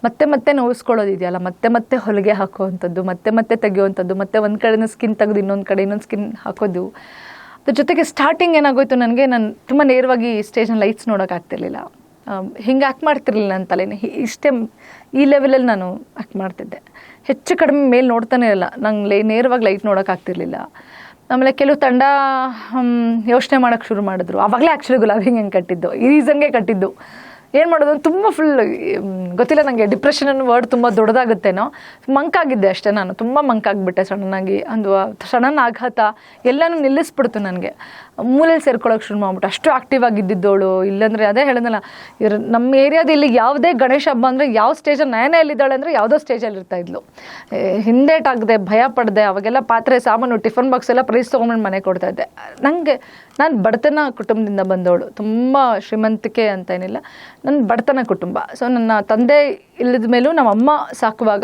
ಮತ್ತೆ ನೋವಿಸ್ಕೊಳ್ಳೋದಿದೆಯಲ್ಲ, ಮತ್ತೆ ಹೊಲಿಗೆ ಹಾಕುವಂಥದ್ದು, ಮತ್ತೆ ತೆಗೆಯುವಂಥದ್ದು, ಮತ್ತೆ ಒಂದು ಕಡೆಯಿಂದ ಸ್ಕಿನ್ ತೆಗೆದು ಇನ್ನೊಂದು ಕಡೆ ಇನ್ನೊಂದು ಸ್ಕಿನ್ ಹಾಕೋದು. ಅದ್ರ ಜೊತೆಗೆ ಸ್ಟಾರ್ಟಿಂಗ್ ಏನಾಗೋಯ್ತು ನನಗೆ, ನಾನು ತುಂಬ ನೇರವಾಗಿ ಸ್ಟೇಜ್ನ ಲೈಟ್ಸ್ ನೋಡೋಕ್ಕಾಗ್ತಿರ್ಲಿಲ್ಲ. ಹಿಂಗೆ ಆ್ಯಕ್ಟ್ ಮಾಡ್ತಿರ್ಲಿಲ್ಲ ನನ್ನ ತಲೆನೇ. ಇಷ್ಟೇ ಈ ಲೆವೆಲಲ್ಲಿ ನಾನು ಆ್ಯಕ್ಟ್ ಮಾಡ್ತಿದ್ದೆ. ಹೆಚ್ಚು ಕಡಿಮೆ ಮೇಲೆ ನೋಡ್ತಾನೆ ಇರಲ್ಲ, ನಂಗೆ ನೇರವಾಗಿ ಲೈಟ್ ನೋಡೋಕ್ಕಾಗ್ತಿರ್ಲಿಲ್ಲ. ಆಮೇಲೆ ಕೆಲವು ತಂಡ ಯೋಚನೆ ಮಾಡೋಕ್ಕೆ ಶುರು ಮಾಡಿದ್ರು. ಆವಾಗಲೇ ಆ್ಯಕ್ಚುಲಿ ಗುಲಾಬಿ ಹೆಂಗೆ ಕಟ್ಟಿದ್ದು, ಈ ರೀಸನ್ಗೆ ಕಟ್ಟಿದ್ದು. ಏನು ಮಾಡೋದು ತುಂಬ ಫುಲ್ ಗೊತ್ತಿಲ್ಲ ನನಗೆ, ಡಿಪ್ರೆಷನ್ ಅನ್ನೋ ವರ್ಡ್ ತುಂಬ ದೊಡ್ಡದಾಗುತ್ತೇನೋ. ಮಂಕಾಗಿದ್ದೆ ಅಷ್ಟೇ, ನಾನು ತುಂಬ ಮಂಕಾಗಿಬಿಟ್ಟೆ ಸಡನ್ನಾಗಿ. ಒಂದು ಸಡನ್ ಆಘಾತ ಎಲ್ಲನೂ ನಿಲ್ಲಿಸ್ಬಿಡ್ತು ನನಗೆ. ಮೂಲೆಯಲ್ಲಿ ಸೇರ್ಕೊಳ್ಳೋಕೆ ಶುರು ಮಾಡ್ಬಿಟ್ಟು ಅಷ್ಟು ಆಕ್ಟಿವ್ ಆಗಿದ್ದಿದ್ದವಳು. ಇಲ್ಲಾಂದರೆ ಅದೇ ಹೇಳಿದ್ನಲ್ಲ, ನಮ್ಮ ಏರಿಯಾದಲ್ಲಿ ಯಾವುದೇ ಗಣೇಶ ಹಬ್ಬ ಅಂದರೆ ಯಾವ ಸ್ಟೇಜಲ್ಲಿ ನಯನೆಯಲ್ಲಿದ್ದಾಳೆ ಅಂದರೆ ಯಾವುದೋ ಸ್ಟೇಜಲ್ಲಿ ಇರ್ತಾಯಿದ್ಲು. ಹಿಂದೇಟಾಗದೆ ಭಯ ಪಡೆದೆ. ಅವಾಗೆಲ್ಲ ಪಾತ್ರೆ ಸಾಮಾನು ಟಿಫನ್ ಬಾಕ್ಸ್ ಎಲ್ಲ ಪ್ರೈಸ್ ತೊಗೊಂಡು ಮನೆ ಕೊಡ್ತಾಯಿದ್ದೆ. ನಾನು ಬಡತನ ಕುಟುಂಬದಿಂದ ಬಂದವಳು, ತುಂಬ ಶ್ರೀಮಂತಿಕೆ ಅಂತೇನಿಲ್ಲ, ನನ್ನ ಬಡತನ ಕುಟುಂಬ. ಸೊ ನನ್ನ ತಂದೆ ಇಲ್ಲದ ಮೇಲೂ ನಮ್ಮ ಅಮ್ಮ ಸಾಕುವಾಗ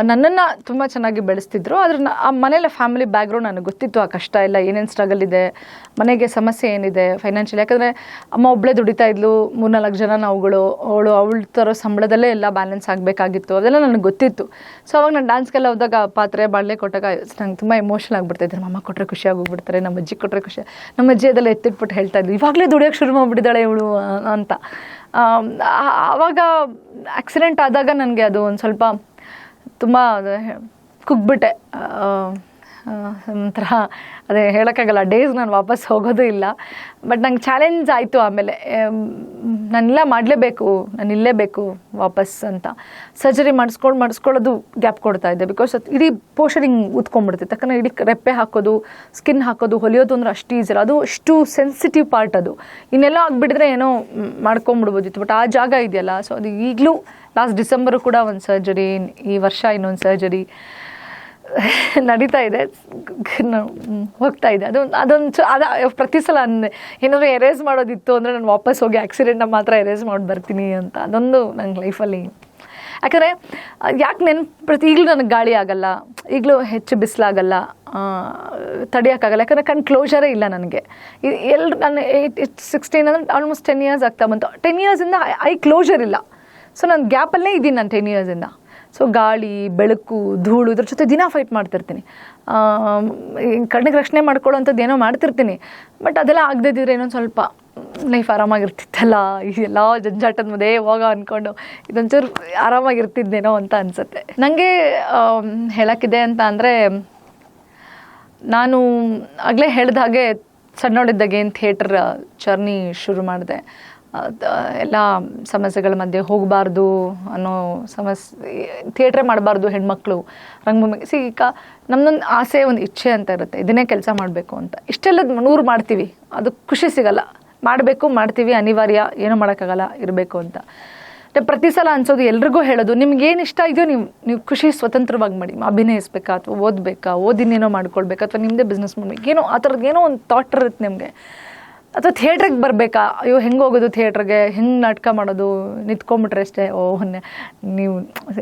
ನನ್ನನ್ನು ತುಂಬ ಚೆನ್ನಾಗಿ ಬೆಳೆಸ್ತಿದ್ರು. ಆದರೆ ಆ ಮನೇಲಿ ಫ್ಯಾಮಿಲಿ ಬ್ಯಾಕ್ಗ್ರೌಂಡ್ ನನಗೆ ಗೊತ್ತಿತ್ತು, ಆ ಕಷ್ಟ ಎಲ್ಲ ಏನೇನು ಸ್ಟ್ರಗಲ್ ಇದೆ, ಮನೆಗೆ ಸಮಸ್ಯೆ ಏನಿದೆ ಫೈನಾನ್ಷಿಯಲ್. ಯಾಕಂದರೆ ಅಮ್ಮ ಒಬ್ಬಳೇ ದುಡಿತಾ ಇದ್ಲು, 3-4 ಜನ ನಾವುಗಳು. ಅವಳು ತರೋ ಸಂಬಳದಲ್ಲೇ ಎಲ್ಲ ಬ್ಯಾಲೆನ್ಸ್ ಆಗಬೇಕಾಗಿತ್ತು, ಅದೆಲ್ಲ ನನಗೆ ಗೊತ್ತಿತ್ತು. ಸೊ ಅವಾಗ ನಾನು ಡ್ಯಾನ್ಸ್ಗೆಲ್ಲ ಹೋದಾಗ ಪಾತ್ರೆ ಬಾಣಲೆ ಕೊಟ್ಟಾಗ ನಂಗೆ ತುಂಬ ಎಮೋಷನಲ್ ಆಗಿಬಿಡ್ತಾಯಿದ್ರು. ನಮ್ಮ ಅಮ್ಮ ಕೊಟ್ಟರೆ ಖುಷಿಯಾಗಿ ಹೋಗ್ಬಿಡ್ತಾರೆ, ನಮ್ಮ ಅಜ್ಜಿ ಕೊಟ್ಟರೆ ಖುಷಿ. ನಮ್ಮ ಅಜ್ಜಿ ಅದೆಲ್ಲ ಎತ್ತಿಟ್ಬಿಟ್ಟು ಹೇಳ್ತಾ ಇದ್ಲು, ಇವಾಗಲೇ ದುಡಿಯೋಕ್ಕೆ ಶುರು ಮಾಡಿಬಿಟ್ಟಿದ್ದಾಳೆ ಇವಳು ಅಂತ. ಆವಾಗ ಆಕ್ಸಿಡೆಂಟ್ ಆದಾಗ ನನಗೆ ಅದು ಒಂದು ಸ್ವಲ್ಪ ತುಂಬ ಕುಗ್ಬಿಟ್ಟೆ. ಒಂಥರ ಅದೇ ಹೇಳೋಕ್ಕಾಗಲ್ಲ, ಡೇಸ್ ನಾನು ವಾಪಸ್ ಹೋಗೋದು ಇಲ್ಲ. ಬಟ್ ನಂಗೆ ಚಾಲೆಂಜ್ ಆಯಿತು ಆಮೇಲೆ, ನಾನೆಲ್ಲ ಮಾಡಲೇಬೇಕು, ನಾನು ಇಲ್ಲೇಬೇಕು ವಾಪಸ್ ಅಂತ. ಸರ್ಜರಿ ಮಾಡಿಸ್ಕೊಳ್ಳೋದು ಗ್ಯಾಪ್ ಕೊಡ್ತಾ ಇದ್ದೆ. ಬಿಕಾಸ್ ಇಡೀ ಪೋರ್ಷನ್ ಹಿಂಗೆ ಉತ್ಕೊಂಡ್ಬಿಡ್ತಿತ್ತು. ಯಾಕಂದರೆ ಇಡೀ ರೆಪ್ಪೆ ಹಾಕೋದು, ಸ್ಕಿನ್ ಹಾಕೋದು, ಹೊಲಿಯೋದು ಅಂದರೆ ಅಷ್ಟು ಈಸಿ ಇಲ್ಲ, ಅದು ಅಷ್ಟು ಸೆನ್ಸಿಟಿವ್ ಪಾರ್ಟ್ ಅದು. ಇನ್ನೆಲ್ಲ ಆಗಿಬಿಟ್ಟಿದ್ರೆ ಏನೋ ಮಾಡ್ಕೊಂಬಿಡ್ಬೋದಿತ್ತು. ಬಟ್ ಆ ಜಾಗ ಇದೆಯಲ್ಲ, ಸೊ ಅದು ಈಗಲೂ ಲಾಸ್ಟ್ ಡಿಸೆಂಬರು ಕೂಡ ಒಂದು ಸರ್ಜರಿ, ಈ ವರ್ಷ ಇನ್ನೊಂದು ಸರ್ಜರಿ ನಡೀತಾ ಇದೆ, ಹೋಗ್ತಾ ಇದೆ. ಪ್ರತಿ ಸಲ ಏನಾದರೂ ಎರೇಸ್ ಮಾಡೋದಿತ್ತು ಅಂದರೆ ನಾನು ವಾಪಸ್ ಹೋಗಿ ಆಕ್ಸಿಡೆಂಟ್ನ ಮಾತ್ರ ಎರೇಸ್ ಮಾಡಿ ಬರ್ತೀನಿ ಅಂತ. ಅದೊಂದು ನಂಗೆ ಲೈಫಲ್ಲಿ. ಯಾಕಂದರೆ ಈಗಲೂ ನನಗೆ ಗಾಳಿ ಆಗಲ್ಲ, ಈಗಲೂ ಹೆಚ್ಚು ಬಿಸಿಲಾಗಲ್ಲ, ತಡೆಯೋಕ್ಕಾಗಲ್ಲ. ಯಾಕಂದರೆ ಕ್ಲೋಷರೇ ಇಲ್ಲ ನನಗೆ. ನಾನು 16 ಅಂದರೆ ಆಲ್ಮೋಸ್ಟ್ 10 ಇಯರ್ಸ್ ಆಗ್ತಾ ಬಂತು. 10 ಇಯರ್ಸಿಂದ ಐ ಕ್ಲೋಷರ್ ಇಲ್ಲ. ಸೊ ನಾನು ಗ್ಯಾಪಲ್ಲೇ ಇದ್ದೀನಿ ನಾನು 10 ಇಯರ್ಸಿಂದ. ಸೊ ಗಾಳಿ, ಬೆಳಕು, ಧೂಳು ಇದ್ರ ಜೊತೆ ದಿನ ಫೈಟ್ ಮಾಡ್ತಿರ್ತೀನಿ. ಕಣ್ಣಿಗೆ ರಕ್ಷಣೆ ಮಾಡ್ಕೊಳ್ಳೋವಂಥದ್ದು ಏನೋ ಮಾಡ್ತಿರ್ತೀನಿ. ಬಟ್ ಅದೆಲ್ಲ ಆಗದೇ ಇದ್ದಿದ್ರೆ ಇನ್ನೊಂದು ಸ್ವಲ್ಪ ಲೈಫ್ ಆರಾಮಾಗಿರ್ತಿತ್ತಲ್ಲ, ಎಲ್ಲ ಜಂಜಾಟದ ಮಧ್ಯೆ ಹೋಗ ಅಂದ್ಕೊಂಡು ಇದೊಂಚೂರು ಆರಾಮಾಗಿರ್ತಿದ್ದೇನೋ ಅಂತ ಅನಿಸುತ್ತೆ. ನನಗೆ ಹೇಳೋಕ್ಕಿದೆ ಅಂತ ಅಂದರೆ, ನಾನು ಆಗಲೇ ಹೇಳಿದ ಹಾಗೆ ಸಣ್ಣೋಳಿದ್ದಾಗೆ ಥಿಯೇಟರ್ ಜರ್ನಿ ಶುರು ಮಾಡಿದೆ. ಎಲ್ಲ ಸಮಸ್ಯೆಗಳ ಮಧ್ಯೆ ಹೋಗಬಾರ್ದು ಅನ್ನೋ ಥಿಯೇಟ್ರೇ ಮಾಡಬಾರ್ದು ಹೆಣ್ಮಕ್ಳು ರಂಗಭೂಮಿಗೆ. ಈಗ ನಮ್ಮದೊಂದು ಆಸೆ, ಒಂದು ಇಚ್ಛೆ ಅಂತ ಇರುತ್ತೆ, ಇದನ್ನೇ ಕೆಲಸ ಮಾಡಬೇಕು ಅಂತ. ಇಷ್ಟೆಲ್ಲ 100 ಮಾಡ್ತೀವಿ, ಅದು ಖುಷಿ ಸಿಗಲ್ಲ. ಮಾಡ್ತೀವಿ, ಅನಿವಾರ್ಯ, ಏನೂ ಮಾಡೋಕ್ಕಾಗಲ್ಲ, ಇರಬೇಕು ಅಂತ. ಪ್ರತಿ ಸಲ ಅನ್ಸೋದು, ಎಲ್ರಿಗೂ ಹೇಳೋದು, ನಿಮ್ಗೇನು ಇಷ್ಟ ಇದೆಯೋ ನೀವು ಖುಷಿ ಸ್ವತಂತ್ರವಾಗಿ ಮಾಡಿ. ಅಭಿನಯಿಸ್ಬೇಕಾ, ಅಥವಾ ಓದಬೇಕಾ, ಓದಿನೇನೋ ಮಾಡ್ಕೊಳ್ಬೇಕಾ, ಅಥವಾ ನಿಮ್ಮದೇ ಬಿಸ್ನೆಸ್ ಮಾಡಬೇಕು, ಏನೋ ಆ ಥರದ್ದು ಏನೋ ಒಂದು ಥಾಟ್ ಇರುತ್ತೆ ನಿಮಗೆ. ಅಥವಾ ಥಿಯೇಟ್ರಿಗೆ ಬರಬೇಕಾ, ಅಯ್ಯೋ ಹೆಂಗೆ ಹೋಗೋದು ಥಿಯೇಟ್ರಿಗೆ, ಹೆಂಗೆ ನಾಟಕ ಮಾಡೋದು, ನಿಂತ್ಕೊಂಬಿಟ್ರೆ ಅಷ್ಟೇ.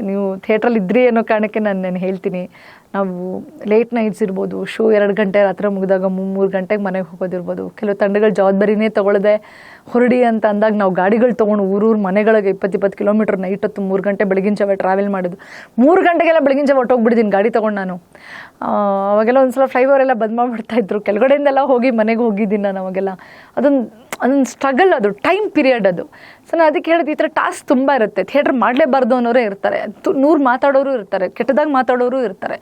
ನೀವು ಥಿಯೇಟ್ರಲ್ಲಿ ಇದ್ರಿ ಅನ್ನೋ ಕಾರಣಕ್ಕೆ ನಾನು ಹೇಳ್ತೀನಿ, ನಾವು ಲೇಟ್ ನೈಟ್ಸ್ ಇರ್ಬೋದು, ಶೋ 2 ಗಂಟೆ ರಾತ್ರಿ ಮುಗಿದಾಗ 3 ಗಂಟೆಗೆ ಮನೆಗೆ ಹೋಗೋದಿರ್ಬೋದು. ಕೆಲವು ತಂಡಗಳ ಜವಾಬ್ದಾರಿನೇ ತೊಗೊಳ್ಳದೆ ಹೊರಡಿ ಅಂತ ಅಂದಾಗ ನಾವು ಗಾಡಿಗಳು ತೊಗೊಂಡು ಊರೂರು ಮನೆಗಳಿಗೆ 20-20 ಕಿಲೋಮೀಟ್ರ್ ನೈಟ್ ಹೊತ್ತು 3 ಗಂಟೆ ಬೆಳಗಿನ ಜಾವ ಟ್ರಾವೆಲ್ ಮಾಡೋದು. 3 ಗಂಟೆಗೆಲ್ಲ ಬೆಳಗಿನ ಜಾವ ಹೊಟ್ಟೋಗ್ಬಿಟ್ಟಿದ್ದೀನಿ ಗಾಡಿ ತೊಗೊಂಡು ನಾನು. ಅವಾಗೆಲ್ಲ ಒಂದು ಸಲ ಫ್ಲೈಓವರೆಲ್ಲ ಬಂದ್ ಮಾಡಿಬಿಡ್ತಾಯಿದ್ರು, ಕೆಳಗಡೆಯಿಂದೆಲ್ಲ ಹೋಗಿ ಮನೆಗೆ ಹೋಗಿದ್ದೀನಿ ನಾನು ಅವಾಗೆಲ್ಲ. ಅದೊಂದು ಸ್ಟ್ರಗಲ್, ಅದು ಟೈಮ್ ಪೀರಿಯಡ್ ಅದು. ಸೊ ನಾನು ಅದಕ್ಕೆ ಹೇಳಿದೆ, ಈ ಥರ ಟಾಸ್ಕ್ ತುಂಬ ಇರುತ್ತೆ. ಥಿಯೇಟ್ರ್ ಮಾಡಲೇಬಾರ್ದು ಅನ್ನೋರೇ ಇರ್ತಾರೆ, 100 ಮಾತಾಡೋರು ಇರ್ತಾರೆ, ಕೆಟ್ಟದಾಗಿ ಮಾತಾಡೋರು ಇರ್ತಾರೆ.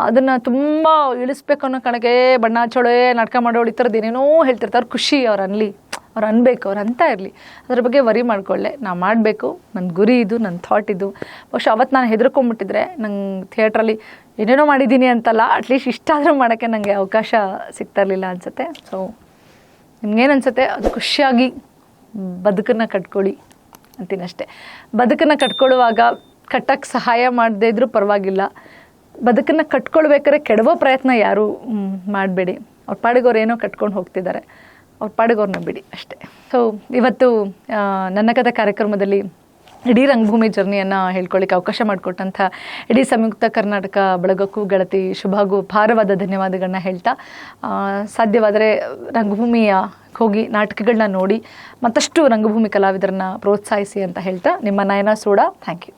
ಅದನ್ನು ತುಂಬ ಇಳಿಸ್ಬೇಕು ಅನ್ನೋ ಕಣಕ್ಕೆ ಬಣ್ಣ ಹಚ್ಚೋಳೆ, ನಾಟಕ ಮಾಡೋಳು, ಈ ಥರದ್ದು ಏನೇನೋ ಹೇಳ್ತಿರ್ತಾರೆ. ಖುಷಿ ಅವ್ರು ಅನ್ಬೇಕು, ಅವ್ರು ಅಂತ ಇರಲಿ, ಅದ್ರ ಬಗ್ಗೆ ವರಿ ಮಾಡ್ಕೊಳ್ಳೆ. ನಾನು ಮಾಡಬೇಕು, ನನ್ನ ಗುರಿ ಇದು, ನನ್ನ ಥಾಟ್ ಇದು. ಬಹುಶಃ ಅವತ್ತು ನಾನು ಹೆದರ್ಕೊಂಡ್ಬಿಟ್ಟಿದ್ರೆ ನಂಗೆ ಥಿಯೇಟ್ರಲ್ಲಿ ಏನೇನೋ ಮಾಡಿದ್ದೀನಿ ಅಂತಲ್ಲ, ಅಟ್ಲೀಸ್ಟ್ ಇಷ್ಟಾದರೂ ಮಾಡೋಕ್ಕೆ ನನಗೆ ಅವಕಾಶ ಸಿಗ್ತಾ ಇರಲಿಲ್ಲ ಅನಿಸುತ್ತೆ. ಸೊ ನಿಮ್ಗೇನು ಅನಿಸುತ್ತೆ, ಅದು ಖುಷಿಯಾಗಿ ಬದುಕನ್ನು ಕಟ್ಕೊಳ್ಳಿ ಅಂತೀನಿ ಅಷ್ಟೇ. ಬದುಕನ್ನು ಕಟ್ಕೊಳ್ಳುವಾಗ ಕಟ್ಟಕ್ಕೆ ಸಹಾಯ ಮಾಡದೇ ಇದ್ರೂ ಪರವಾಗಿಲ್ಲ. ಬದುಕನ್ನು ಕಟ್ಕೊಳ್ಬೇಕಾದ್ರೆ ಕೆಡವೋ ಪ್ರಯತ್ನ ಯಾರೂ ಮಾಡಬೇಡಿ. ಅವ್ರ ಪಾಡಿಗೆ ಅವ್ರು ಏನೋ ಕಟ್ಕೊಂಡು ಹೋಗ್ತಿದ್ದಾರೆ, ಅವ್ರ ಪಾಡಿಗೆ ಅವ್ರನ್ನ ಬಿಡಿ ಅಷ್ಟೇ. ಸೊ ಇವತ್ತು ನನ್ನ ಕಥೆ ಕಾರ್ಯಕ್ರಮದಲ್ಲಿ ಇಡೀ ರಂಗಭೂಮಿ ಜರ್ನಿಯನ್ನು ಹೇಳ್ಕೊಳ್ಳಿಕ್ಕೆ ಅವಕಾಶ ಮಾಡಿಕೊಟ್ಟಂಥ ಇಡೀ ಸಂಯುಕ್ತ ಕರ್ನಾಟಕ ಬಳಗಕ್ಕೂ ಗೆಳತಿ ಶುಭಾಗೂ ಭಾರವಾದ ಧನ್ಯವಾದಗಳನ್ನ ಹೇಳ್ತಾ, ಸಾಧ್ಯವಾದರೆ ರಂಗಭೂಮಿಯ ಹೋಗಿ ನಾಟಕಗಳನ್ನ ನೋಡಿ ಮತ್ತಷ್ಟು ರಂಗಭೂಮಿ ಕಲಾವಿದರನ್ನ ಪ್ರೋತ್ಸಾಹಿಸಿ ಅಂತ ಹೇಳ್ತಾ, ನಿಮ್ಮ ನಯನ ಸೋಡಾ. Thank you.